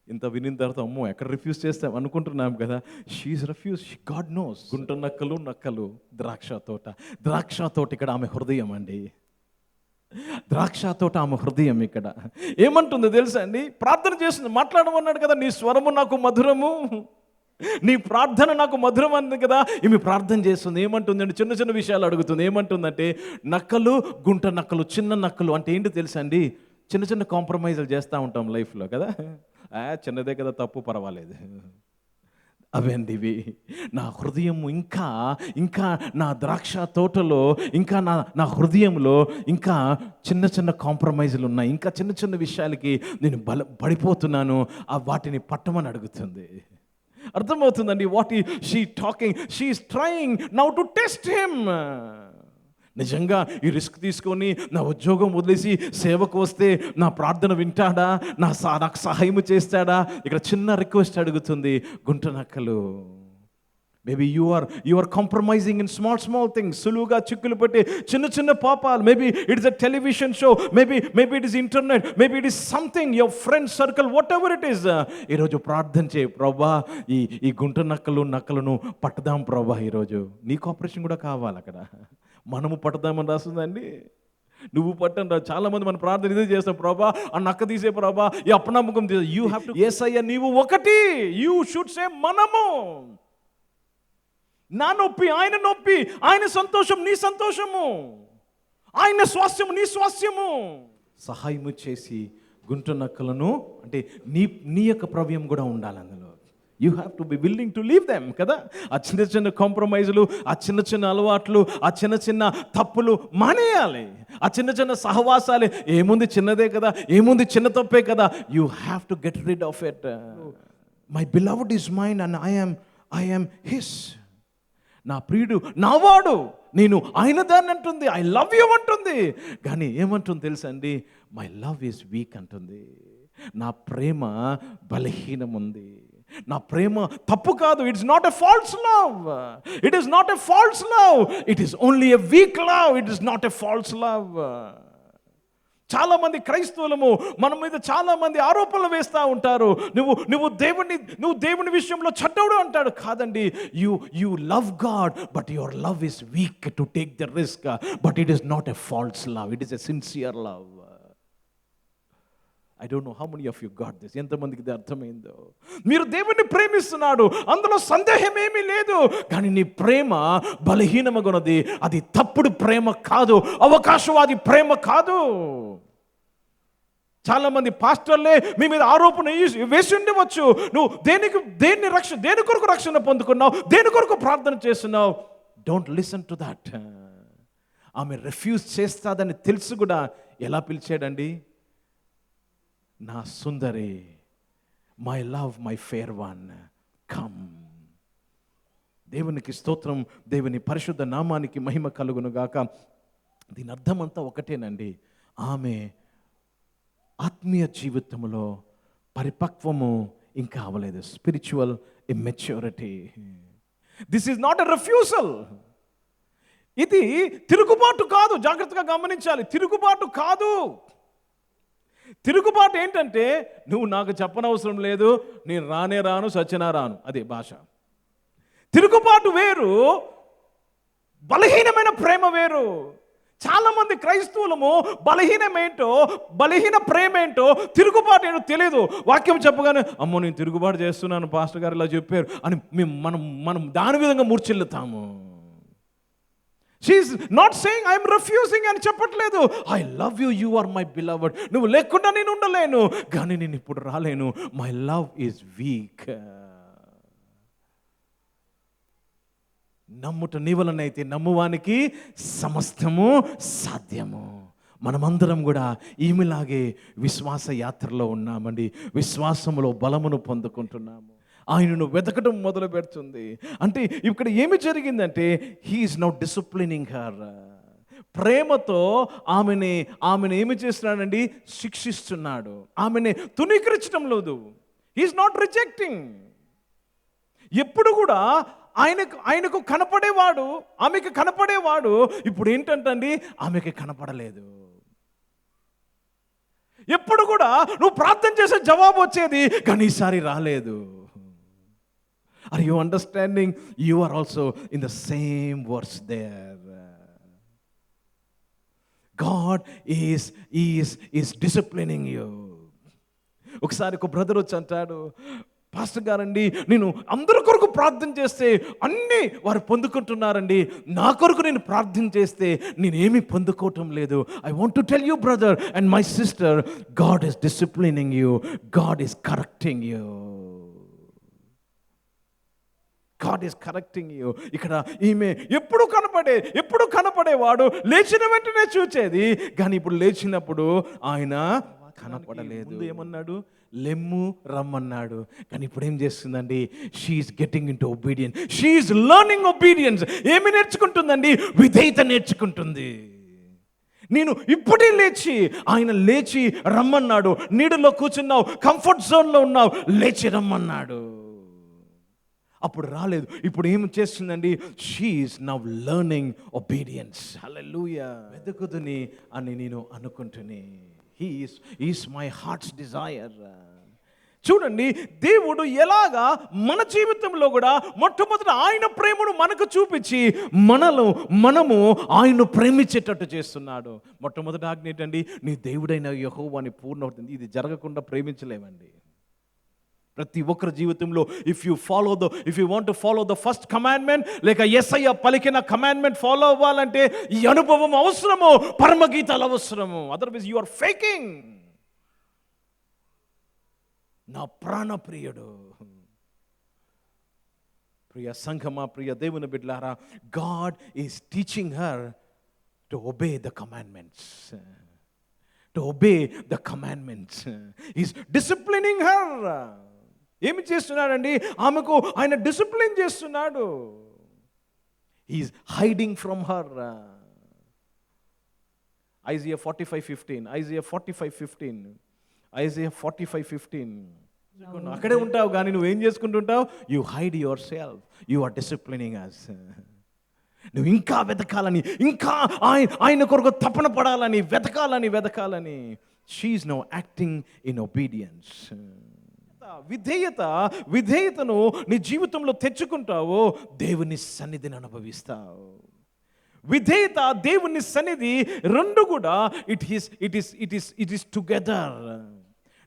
ఇంత వినిన తర్వాత అమ్మో ఎక్కడ రిఫ్యూజ్ చేస్తాం అనుకుంటున్నాం కదా. She's refuge. God knows. గుంట నక్కలు ద్రాక్ష తోట ఇక్కడ ఆమె హృదయం అండి. ద్రాక్ష తోట ఆమె హృదయం. ఇక్కడ ఏమంటుందో తెలుసా అండి? ప్రార్థన చేస్తుంది, మాట్లాడమన్నాడు కదా, నీ స్వరము నాకు మధురము, నీ ప్రార్థన నాకు మధురం అంది కదా. ఈమె ప్రార్థన చేస్తుంది. ఏమంటుందండి? చిన్న చిన్న విషయాలు అడుగుతుంది. ఏమంటుందంటే, నక్కలు, గుంట నక్కలు, చిన్న నక్కలు అంటే ఏంటి తెలుసా అండి? చిన్న చిన్న కాంప్రమైజులు చేస్తూ ఉంటాం లైఫ్లో కదా. చిన్నదే కదా, తప్పు, పర్వాలేదు. అవండి ఇవి. నా హృదయం ఇంకా నా ద్రాక్ష తోటలో, ఇంకా నా హృదయంలో ఇంకా చిన్న చిన్న కాంప్రమైజులు ఉన్నాయి. ఇంకా చిన్న చిన్న విషయాలకి నేను పడిపోతున్నాను. వాటిని పట్టమని అడుగుతుంది. అర్థమవుతుందండి what she talking. She is trying now to test him. నిజంగా ఈ రిస్క్ తీసుకొని నా ఉద్యోగం వదిలేసి సేవకు వస్తే నా ప్రార్థన వింటాడా, నాకు సహాయం చేస్తాడా? ఇక్కడ చిన్న రిక్వెస్ట్ అడుగుతుంది గుంట నక్కలు. Maybe you are compromising in small things. సులువుగా చిక్కులు పెట్టి చిన్న పాపాలు. Maybe it is a television show, maybe it is internet, maybe it is something, your friend circle, whatever it is. ఈరోజు ప్రార్థన చేయి, ప్రభా ఈ గుంట నక్కలను పట్టదాం ప్రభా. ఈరోజు నీకు ఆపరేషన్ కూడా కావాలి. అక్కడ మనము పట్టదామని రాస్తుందండి. నువ్వు పట్టండి. చాలా మంది మన ప్రార్థన ఇదే చేస్తాం, ప్రభా ఆ నక్క తీసే ప్రభా, ఈ అపనమ్మకం తీసే. You have to. యేసయ్య నీవు ఒకటి. యూ షుడ్ సే మనము. నా నొప్పి ఆయన నొప్పి, ఆయన సంతోషం నీ సంతోషము, ఆయన స్వాస్థ్యము నీ స్వాస్థ్యము. సహాయము చేసి గుంట నక్కలను అంటే నీ యొక్క ప్రవ్యం కూడా ఉండాలి అందులో. You have to be willing to leave them కదా. ఆ చిన్న కాంప్రమైజులు, ఆ చిన్న అలవాట్లు, ఆ చిన్న తప్పులు మానేయాలి. ఆ చిన్న సహవాసాలే, ఏముంది చిన్నదే కదా, ఏముంది చిన్న తప్పే కదా. You have to get rid of it. My beloved is mine and I am his. నా ప్రియుడు నావాడు, నేను ఆయన దాన్ని అంటుంది. ఐ లవ్ యూ అంటుంది. కానీ ఏమంటుంది తెలుసా అండి? మై లవ్ ఈజ్ వీక్ అంటుంది. నా ప్రేమ బలహీనం ఉంది. నా ప్రేమ తప్పు కాదు. It's not a false love. It is not a false love. It is only a week love. It is not a false love. చాలామంది క్రైస్తవులము మన మీద చాలామంది ఆరోపణలు వేస్తూ ఉంటారు. నువ్వు దేవుని విషయంలో చెడ్డవుడు అంటాడు. కాదండి, you love God but your love is week to take the risk. But it is not a false love. It is a sincere love. I don't know how many of you got this. ఎంతమందికి ఇది అర్థమైందో? మీరు దేవుణ్ణి ప్రేమిస్తున్నాడు, అందులో సందేహం ఏమీ లేదు. కానీ నీ ప్రేమ బలహీనమగున్నది. అది తప్పుడు ప్రేమ కాదు, అవకాశవాది ప్రేమ కాదు. చాలామంది పాస్టర్లే మీ మీద ఆరోపణ వేసి ఉండవచ్చు. నువ్వు దేని కొరకు రక్షణ పొందుకున్నావు, దేని కొరకు ప్రార్థన చేస్తున్నావు. Don't listen to that. ఆమె రిఫ్యూజ్ చేస్తాదని తెలుసు కూడా ఎలా పిలిచాడండి? నా సుందరి, my love, my fair one, come. దేవునికి స్తోత్రం, దేవుని పరిశుద్ధ నామానికి మహిమ కలుగును గాక. దీని అర్థమంతా ఒకటేనండి, ఆమె ఆత్మీయ జీవితంలో పరిపక్వము ఇంకా అవ్వలేదు. Spiritual immaturity. This is not a refusal. ఇది తిరుగుబాటు కాదు. జాగ్రత్తగా గమనించాలి. తిరుగుబాటు కాదు. తిరుగుబాటు ఏంటంటే, నువ్వు నాకు చెప్పనవసరం లేదు, నేను రానే రాను, సచ్చినా రాను, అదే భాష. తిరుగుబాటు వేరు, బలహీనమైన ప్రేమ వేరు. చాలామంది క్రైస్తవులము బలహీన ప్రేమ ఏంటో, తిరుగుబాటు ఏంటో తెలియదు. వాక్యం చెప్పగానే, అమ్మో నేను తిరుగుబాటు చేస్తున్నాను, పాస్టర్ గారు ఇలా చెప్పారు అని మనం దాని విధంగా మూర్ఛిల్లుతాము. She's not saying I'm refusing అని చెప్పట్లేదు. I love you, you are my beloved. నువ్వు లేకుండా నేను ఉండలేను, కానీ నేను ఇప్పుడు రాలేను. My love is weak. నమ్ముట నీ వలనైతే నమ్మువానికి సమస్తము సాధ్యము. మనమందరం కూడా ఈమెలాగే విశ్వాస యాత్రలో ఉన్నామండి. విశ్వాసములో బలమును పొందుకుంటున్నాము. ఆయనను వెతకడం మొదలు పెడుతుంది. అంటే ఇక్కడ ఏమి జరిగిందంటే, హీఈస్ నౌ డిసిప్లినింగ్ హర్. ప్రేమతో ఆమెని ఏమి చేస్తున్నాడండి? శిక్షిస్తున్నాడు. ఆమెని తునీకరించడం లేదు. He's not rejecting. ఎప్పుడు కూడా ఆయనకు కనపడేవాడు, ఆమెకి కనపడేవాడు. ఇప్పుడు ఏంటంటండి, ఆమెకి కనపడలేదు. ఎప్పుడు కూడా నువ్వు ప్రార్థన చేసే జవాబు వచ్చేది, కానీ ఈసారి రాలేదు. Are you understanding? You are also in the same verse there. God is disciplining you. ఒకసారి ఒక బ్రదర్ వచ్చి అంటాడు, పాస్టర్ గారండి, నేను అందరి కొరకు ప్రార్థన చేస్తే అన్నీ వారు పొందుకుంటున్నారండి, నా కొరకు నేను ప్రార్థన చేస్తే నేనేమి పొందుకోవటం లేదు. I want to tell you brother and my sister, God is disciplining you, God is correcting you. God is correcting you. ఇక్కడ ఈమె ఎప్పుడు కనపడేవాడు, లేచిన వెంటనే చూచేది, కానీ ఇప్పుడు లేచినప్పుడు ఆయన కనపడలేదు. ఏమన్నాడు? లెమ్ము రమ్మన్నాడు. కానీ ఇప్పుడు ఏం చేస్తుందండి? She's getting into obedience. She's learning obedience. ఏమి నేర్చుకుంటుందండి? విధేయత నేర్చుకుంటుంది. నేను ఇప్పుడే ఆయన లేచి రమ్మన్నాడు. నీడలో కూర్చున్నావు, కంఫర్ట్ జోన్లో ఉన్నావు, లేచి రమ్మన్నాడు. అప్పుడు రాలేదు. ఇప్పుడు ఏం చేస్తుందండి? She's now learning obedience. Hallelujah. వెతుకుదుని అని నేను అనుకుంటుని. He is my heart's desire. చూడండి, దేవుడు ఎలాగా మన జీవితంలో కూడా మొట్టమొదట ఆయన ప్రేమను మనకు చూపించి మనము ఆయన్ను ప్రేమించేటట్టు చేస్తున్నాడు. మొట్టమొదటి ఆజ్ఞ ఏంటండి? నీ దేవుడైన యెహోవాని పూర్ణ. ఇది జరగకుండా ప్రేమించలేమండి. ప్రతి ఒక్కరి జీవితంలో if you want to follow the first commandment, లేక యేసయ్య పలికిన కమాండ్మెంట్ ఫాలో అవ్వాలంటే ఈ అనుభవం అవసరము, పరమగీతాలు అవసరము. Otherwise you are faking. నా ప్రాణ ప్రియుడు, ప్రియ సంఘమా, ప్రియ దేవుని బిడ్డలారా, God is teaching her to obey the commandments. To obey the commandments. He's disciplining her. ఏమి చేస్తున్నాడండి? ఆమెకు ఆయన డిసిప్లిన్ చేస్తున్నాడు. He's hiding from her. Isaiah 45:15. Isaiah 45:15. అక్కడే ఉంటావు, కానీ నువ్వేం చేసుకుంటుంటావు? You hide yourself. You are disciplining us. నువ్వు ఇంకా వెతకాలని, ఇంకా ఆయన కొరకు తపన పడాలని, వెతకాలని. She's now acting in obedience. విధేయతను నీ జీవితంలో తెచ్చుకుంటావు, దేవుని సన్నిధిని అనుభవిస్తావు. విధేయత, దేవుని సన్నిధి రెండు కూడా ఇట్ ఈస్ టుగెదర్.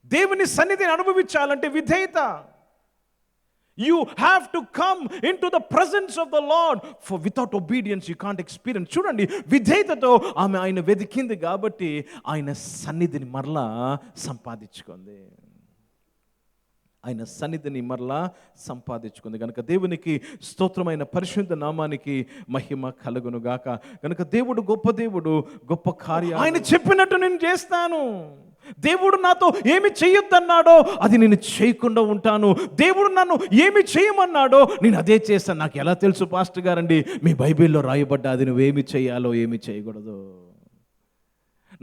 దేవుని సన్నిధిని అనుభవించాలంటే విధేయత. You have to come into the presence of the Lord. For without obedience you can't experience. చూడండి, విధేయతతో ఆమె ఆయన వెతికింది కాబట్టి ఆయన సన్నిధిని మరలా సంపాదించుకుంది. ఆయన సన్నిధిని మరలా సంపాదించుకుంది. కనుక దేవునికి స్తోత్రమైన పరిశుద్ధ నామానికి మహిమ కలుగును గాక. కనుక దేవుడు గొప్ప దేవుడు, గొప్ప కార్యం ఆయన చెప్పినట్టు నేను చేస్తాను. దేవుడు నాతో ఏమి చేయొద్దన్నాడో అది నేను చేయకుండా ఉంటాను. దేవుడు నన్ను ఏమి చేయమన్నాడో నేను అదే చేస్తాను. నాకు ఎలా తెలుసు పాస్టర్ గారండి? మీ బైబిల్లో రాయబడ్డా అది నువ్వేమి చేయాలో ఏమి చేయకూడదు.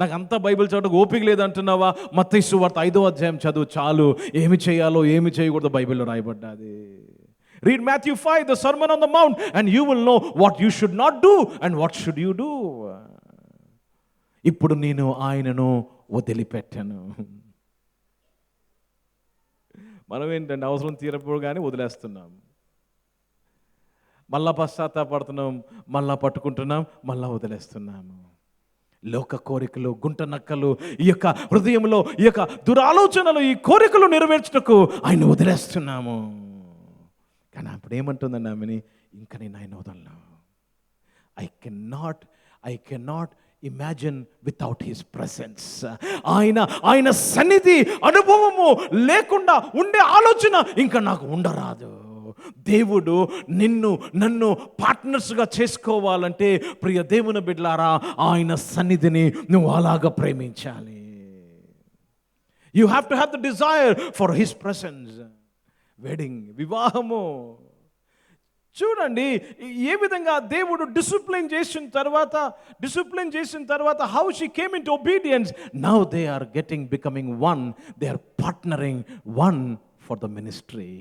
నాకు అంతా బైబిల్ చదవడానికి ఓపిక లేదంటున్నావా? మత్తయి సువార్త 5వ అధ్యాయం చదువు చాలు. ఏమి చేయాలో ఏమి చేయకూడదు బైబిల్లో రాయబడ్డాది. Read Matthew 5, the Sermon on the Mount, and you will know what you should not do and what should you do. ఇప్పుడు నేను ఆయనను వదిలిపెట్టాను. మనం ఏంటంటే అవసరం తీరప్పుడు కానీ వదిలేస్తున్నాం, మళ్ళా పశ్చాత్తాపడుతున్నాం, మళ్ళా పట్టుకుంటున్నాం, మళ్ళా వదిలేస్తున్నాము. లోక కోరికలు, గుంట నక్కలు, ఈ యొక్క హృదయంలో ఈ యొక్క దురాలోచనలు, ఈ కోరికలు నెరవేర్చుటకు ఆయన వదిలేస్తున్నాము. కానీ అప్పుడు ఏమంటుందండి ఆమెని? ఇంకా నేను ఆయన వదలను. I can not imagine without his presence. ఆయన సన్నిధి అనుభవము లేకుండా ఉండే ఆలోచన ఇంకా నాకు ఉండరాదు. దేవుడు నన్ను పార్ట్నర్స్గా చేసుకోవాలంటే ప్రియ దేవుని బిడ్డలారా, ఆయన సన్నిధిని నువ్వు అలాగా ప్రేమించాలి. You have to have the desire for his presence. Wedding, వివాహము చూడండి ఏ విధంగా దేవుడు డిసిప్లిన్ చేసిన తర్వాత how she came into obedience. Now they are becoming one. They are partnering one for the ministry.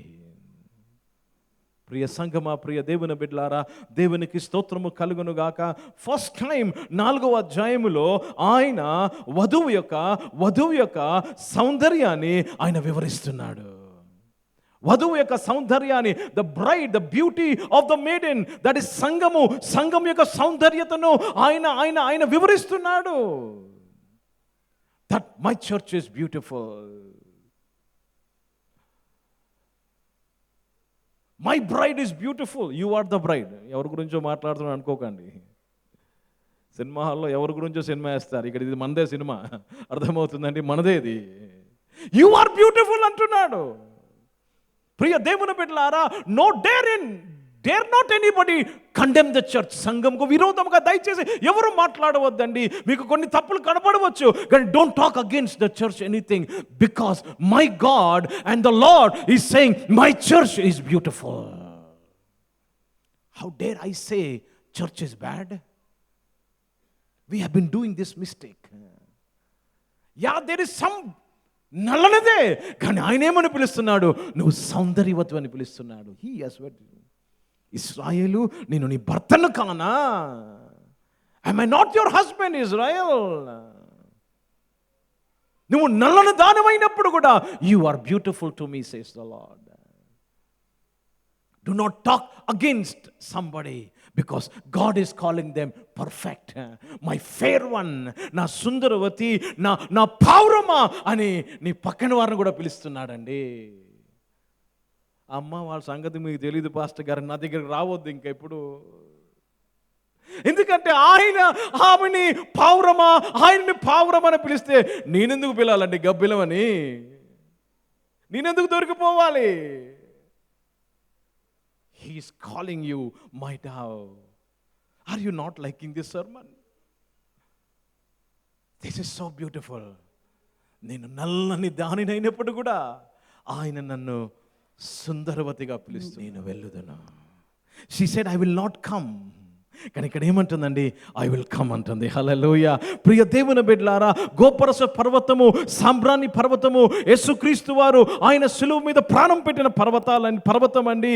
ప్రియ సంఘమా, ప్రియ దేవుని బిడ్డలారా, దేవునికి స్తోత్రము కలుగును గాక. ఫస్ట్ టైం 4వ అధ్యాయములో ఆయన వధువు యొక్క సౌందర్యాన్ని ఆయన వివరిస్తున్నాడు. వధువు యొక్క సౌందర్యాన్ని, the bride, the beauty of the maiden, that is సంఘం యొక్క సౌందర్యతను ఆయన వివరిస్తున్నాడు. That my church is beautiful. My bride is beautiful. You are the bride. ఎవరి గురించో మాట్లాడుతున్నాను అనుకోకండి. సినిమా హాల్లో ఎవరి గురించో సినిమా వేస్తారు, ఇక్కడ ఇది మనదే సినిమా. అర్థమవుతుందండి, మనదేది. యు ఆర్ బ్యూటిఫుల్ అంటున్నాడు. ప్రియ దేవుని బిడ్డలారా, dare not anybody condemn the church. సంఘంకు విరోధంగా దయచేసి ఎవరు మాట్లాడవద్దండి. మీకు కొన్ని తప్పులు కనపడవచ్చు, కానీ don't talk against the church anything, because my God and the Lord is saying my church is beautiful. How dare I say church is bad? We have been doing this mistake. Yeah, there is some నల్లనిదే, కానీ ఆయన ఏమని పిలుస్తున్నాడు? నువ్వు సౌందర్యవతి అని పిలుస్తున్నాడు. ఇశ్రాయేలు, నేను నీ భర్తను కానా? I not your husband Israel. నువ్వు నల్లని దానమైనప్పుడు కూడా you are beautiful to me says the Lord. Do not talk against somebody because God is calling them perfect. My fair one, నా సుందరవతి, నా పౌరమా అని నీ పక్కన వారిని కూడా పిలుస్తున్నాడండి. అమ్మ, వాళ్ళ సంగతి మీకు తెలియదు పాస్టర్ గారు, నా దగ్గరకు రావద్దు ఇంకా ఇప్పుడు. ఎందుకంటే ఆమెని ఆయన్ని పావురమని పిలిస్తే నేనెందుకు పిలాలండి? గబ్బిలమని నేనెందుకు దొరికిపోవాలి? He is calling you my dove. Are you not liking this sermon? This is so beautiful. నేను నల్లని దానినైనప్పుడు కూడా ఆయన నన్ను సుందరవతిగా పిలుస్తూ నేను వెళ్ళుదను. She said, I will not come. కానీ ఇక్కడ ఏమంటుందండి? ఐ విల్ కమ్ అంటుంది. హల్లెలూయా. ప్రియ దేవుని బిడ్డలారా, గోపరస పర్వతము, సాంబ్రాణి పర్వతము, యేసుక్రీస్తు వారు ఆయన శిలువ మీద ప్రాణం పెట్టిన పర్వతం అండి.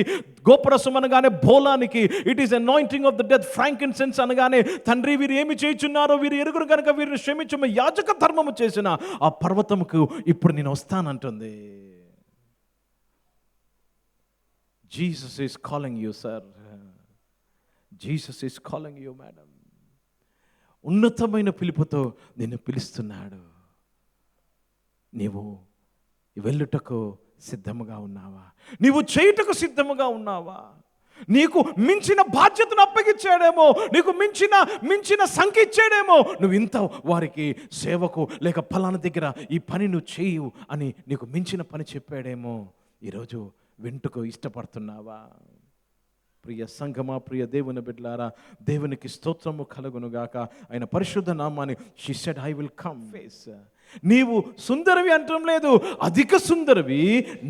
గోపరసం అనగానే బోలానికి, it is anointing of the death. Frankincense అనగానే తండ్రి వీరు ఏమి చేయుచున్నారో వీరు ఎరుగురు కనుక వీరిని క్షమించు, యాజక ధర్మము చేసిన ఆ పర్వతముకు ఇప్పుడు నేను వస్తానంటుంది. Jesus is calling you sir. Jesus is calling you madam. ఉన్నతమైన పిలుపుతో నిన్ను పిలుస్తున్నాడు. నీవు వెళ్ళుటకు సిద్ధముగా ఉన్నావా? నీవు చేయుటకు సిద్ధముగా ఉన్నావా? నీకు మించిన బాధ్యతను అప్పగించాడేమో, నీకు మించిన సంఖ్య ఇచ్చాడేమో. నువ్వు ఇంత వారికి సేవకు లేక ఫలానా దగ్గర ఈ పని నువ్వు చేయు అని నీకు మించిన పని చెప్పాడేమో. ఈరోజు వింటుకు ఇష్టపడుతున్నావా? ప్రియ సంఘమా, ప్రియ దేవుని బిడ్డలారా, దేవునికి స్తోత్రము కలుగునుగాక. ఆయన పరిశుద్ధ నామాన్ని. She said I will come face. నీవు సుందరవి అంటం లేదు, అధిక సుందరవి,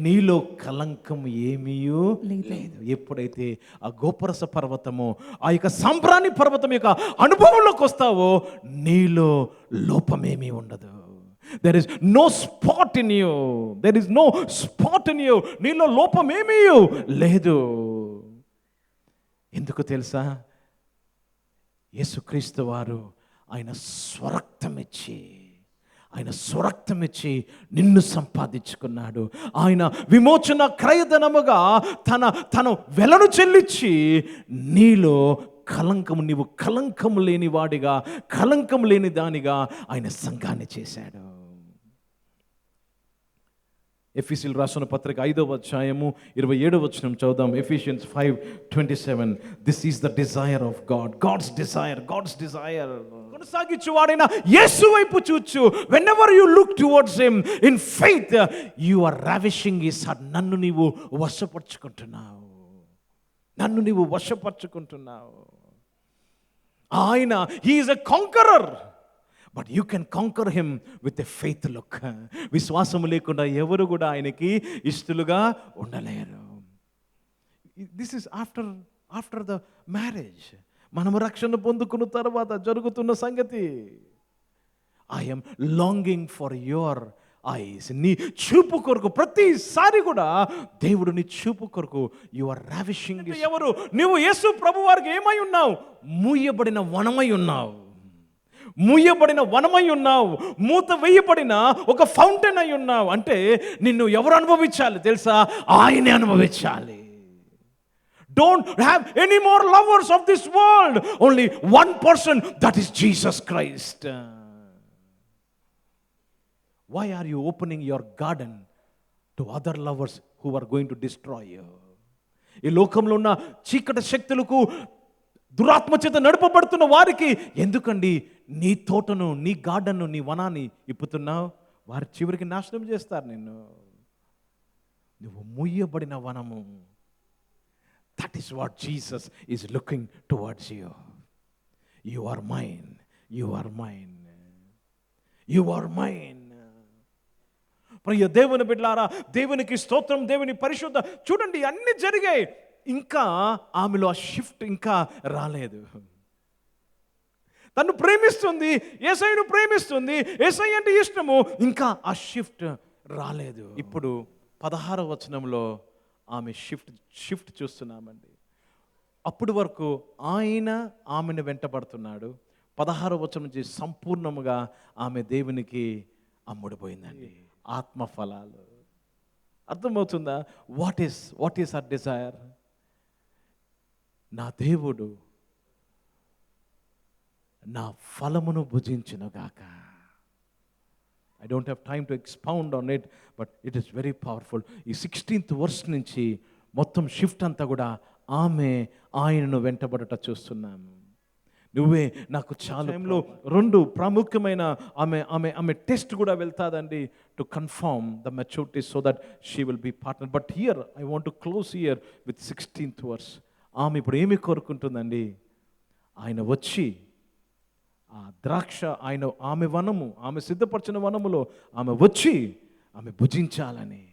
నీలో కలంకం ఏమీయూ లేదు. ఎప్పుడైతే ఆ గోపరస పర్వతము, ఆ యొక్క సాంబ్రాణి పర్వతం యొక్క అనుభవంలోకి వస్తావో నీలో లోపమేమీ ఉండదు. There is no spot in you. There is no spot in you. నీలో లోపమేమీ లేదు. ఎందుకు తెలుసా? యేసుక్రీస్తు వారు ఆయన స్వరక్తం ఇచ్చి నిన్ను సంపాదించుకున్నాడు. ఆయన విమోచన క్రయధనముగా తన వెలను చెల్లించి నీలో నీవు కలంకము లేని వాడిగా, కలంకం లేని దానిగా ఆయన సంఘాన్ని చేశాడు. ఎఫెసీయులకు రాసిన పత్రిక 5వ అధ్యాయము 27వ వచనం చదువుదాం. Ephesians 5:27. This is the desire of God. God's desire. కొనసాగించువాడైన యేసు వైపు చూచు. Whenever you look towards him in faith, you are ravishing his heart. నన్ను నీవు వశపరుచుకుంటున్నావు. ఆయన he is a conqueror. But you can conquer him with a faith look. విశ్వాసము లేకుండా ఎవరు కూడా ఆయనకి ఇష్టలుగా ఉండలేరు. This is after the marriage. మనము రక్షణ పొందుకున్న తర్వాత జరుగుతున్న సంగతి. I am longing for your eyes. నీ చూపు కొరకు ప్రతిసారి కూడా దేవుడు నీ చూపు కొరకు you are ravishing. ఎవరు? నువ్వు యేసు ప్రభు వారికి ఏమై ఉన్నావు? మూయబడిన వనమై ఉన్నావు. మూత వేయబడిన ఒక ఫౌంటైన్ అయి ఉన్నావు. అంటే నిన్ను ఎవరు అనుభవించాలి తెలుసా? ఆయనే అనుభవించాలి. Don't have any more lovers of this world. Only one person, that is Jesus Christ. Why are you opening your garden to other lovers who are going to destroy you? ఈ లోకంలో ఉన్న చీకటి శక్తులకు, దురాత్మ చేత నడపబడుతున్న వారికి ఎందుకండి నీ తోటను, నీ గార్డెన్ను, నీ వనాన్ని ఇప్పుతున్నావు? వారి చివరికి నాశనం చేస్తారు నిన్ను. నువ్వు మూయబడిన వనము. That is what Jesus is looking towards you. You are mine. ప్రియ దేవుని బిడ్డలారా, దేవునికి స్తోత్రం, దేవుని పరిశుద్ధ. చూడండి, అన్ని జరిగాయి, ఇంకా ఆమెలో ఆ షిఫ్ట్ ఇంకా రాలేదు. తను ప్రేమిస్తుంది, యేసయ్యను ప్రేమిస్తుంది, యేసయ్య అంటే ఇష్టము, ఇంకా ఆ షిఫ్ట్ రాలేదు. ఇప్పుడు 16వ వచనంలో ఆమె షిఫ్ట్ చూస్తున్నామండి. అప్పటి వరకు ఆమెను వెంటబడుతున్నాడు. 16వ వచనం నుంచి సంపూర్ణముగా ఆమె దేవునికి అమ్ముడుపోయిందండి. ఆత్మఫలాలు అర్థమవుతుందా? What is our Dzire? నా దేవుడు నా ఫలమును భుజించునుగాక. I don't have time to expound on it, but it is very powerful. ఈ 16th verse నుంచి మొత్తం షిఫ్ట్ అంతా కూడా ఆయనను వెంటబడట చూస్తున్నాము. నువ్వే నాకు చాలా రెండు ప్రాముఖ్యమైన ఆమె టెస్ట్ కూడా వెళ్తాదండి, to confirm the maturity so that she will be partner. But here I want to close here with 16th verse. ఆమె ఇప్పుడు ఏమి కోరుకుంటుందండి? ఆయన వచ్చి ఆ ద్రాక్ష ఆమె వనము, ఆమె సిద్ధపరిచిన వనములో ఆమె వచ్చి ఆమె భుజించాలని,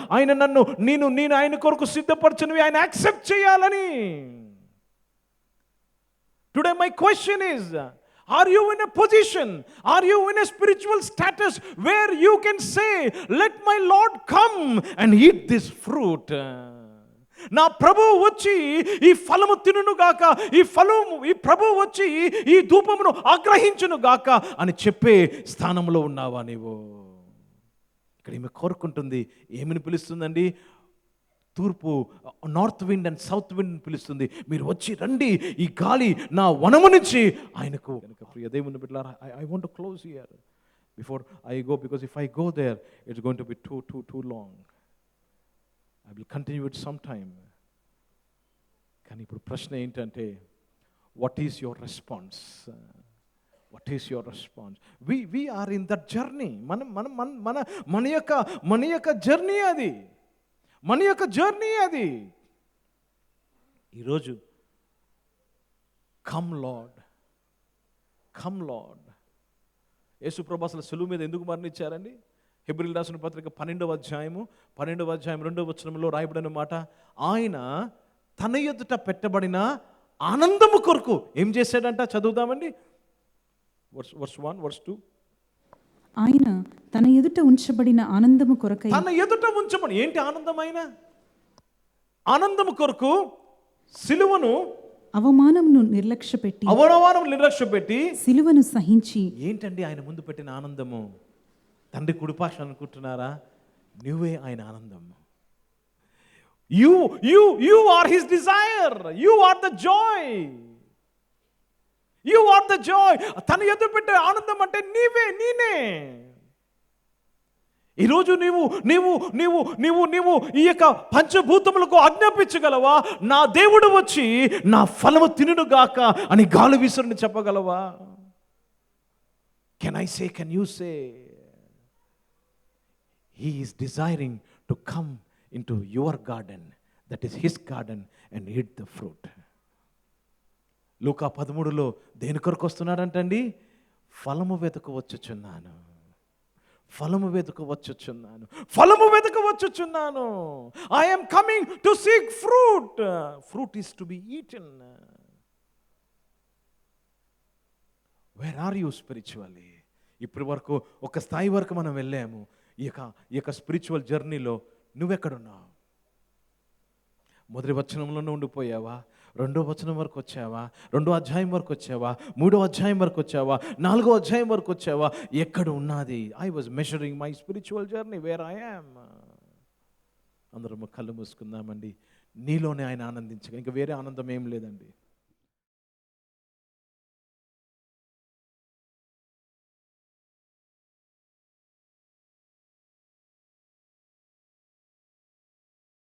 ఆయన నన్ను నేను ఆయన కొరకు సిద్ధపరిచినవి ఆయన యాక్సెప్ట్ చేయాలని. Today my question is, are you in a position, are you in a spiritual status where you can say, let my Lord come and eat this fruit? నా ప్రభువు వచ్చి ఈ ఫలము తినును గాక, ఈ ప్రభువు వచ్చి ఈ ధూపమును ఆగ్రహించును గాక అని చెప్పే స్థానంలో ఉన్నావా నీవు? ఇక్కడ ఈమె కోరుకుంటుంది. ఏమని పిలుస్తుందండి? తూర్పు, north wind and south wind పిలుస్తుంది. మీరు వచ్చి రండి, ఈ గాలి నా వనము నుంచి ఆయనకు. ప్రియ దేవుని బిడ్డలారా, I want to close here before I go, because if I go there it's going to be too long. I will continue it sometime. కానీ ఇప్పుడు ప్రశ్న ఏంటంటే, what is your response? What is your response? We are in that journey. మన యొక్క journey అది, మన యొక్క journey అది. ఈరోజు కమ్ లార్డ్, కమ్ లార్డ్. యేసుప్రభు అసలు సులువు మీద ఎందుకు మరణించారండి? హెబ్రీయులకు రాసిన పత్రిక 12వ అధ్యాయం 2వ వచనంలో రాయబడిన మాట, ఆయన తన ఎదుట పెట్టబడిన ఆనందము కొరకు ఏం చేశాడంట? చదువుదామండి. Verse 1, verse 2. ఆయన తన ఎదుట ఉంచబడిన ఆనందము కొరకై, తన ఎదుట ఉంచబడి, ఏంటి ఆనందమైన? ఆనందము కొరకు సిలువను, అవమానం నిర్లక్ష్య పెట్టి సిలువను సహించి. ఏంటండి ఆయన ముందు పెట్టిన ఆనందము? తండ్రి కుడిపాష అనుకుంటున్నారా? నువ్వే ఆయన ఆనందం. You are his desire. You are the joy. You are the joy. తన ఎదుట పెట్టే ఆనందం అంటే నేనే. ఈరోజు నీవు ఈ యొక్క పంచభూతములకు ఆజ్ఞాపించగలవా? నా దేవుడు వచ్చి నా ఫలము తినుగాక అని గాలి విసురుని చెప్పగలవా? Can you say he is desiring to come into your garden, that is his garden, and eat the fruit. లూకా 13లో దేని కొరకు వస్తున్నాడంటండి? ఫలము వెతుకు వచ్చుచున్నాను, ఫలము వెతుకు వచ్చుచున్నాను, ఫలము వెతుకు వచ్చుచున్నాను. I am coming to seek fruit. Fruit is to be eaten. Where are you spiritually? ఇప్పటి వరకు ఒక స్థాయి వరకు మనం వెళ్ళాము. ఈ యొక్క స్పిరిచువల్ జర్నీలో నువ్వెక్కడున్నావు? మొదటి వచనంలోనే ఉండిపోయావా? 2వ వచనం వరకు వచ్చావా? 2వ అధ్యాయం వరకు వచ్చావా? 3వ అధ్యాయం వరకు వచ్చావా? 4వ అధ్యాయం వరకు వచ్చావా? ఎక్కడ ఉన్నది? I was measuring my spiritual journey where I am. అందరం కళ్ళు మూసుకుందామండి. నీలోనే ఆయన ఆనందించగా ఇంకా వేరే ఆనందం ఏం లేదండి.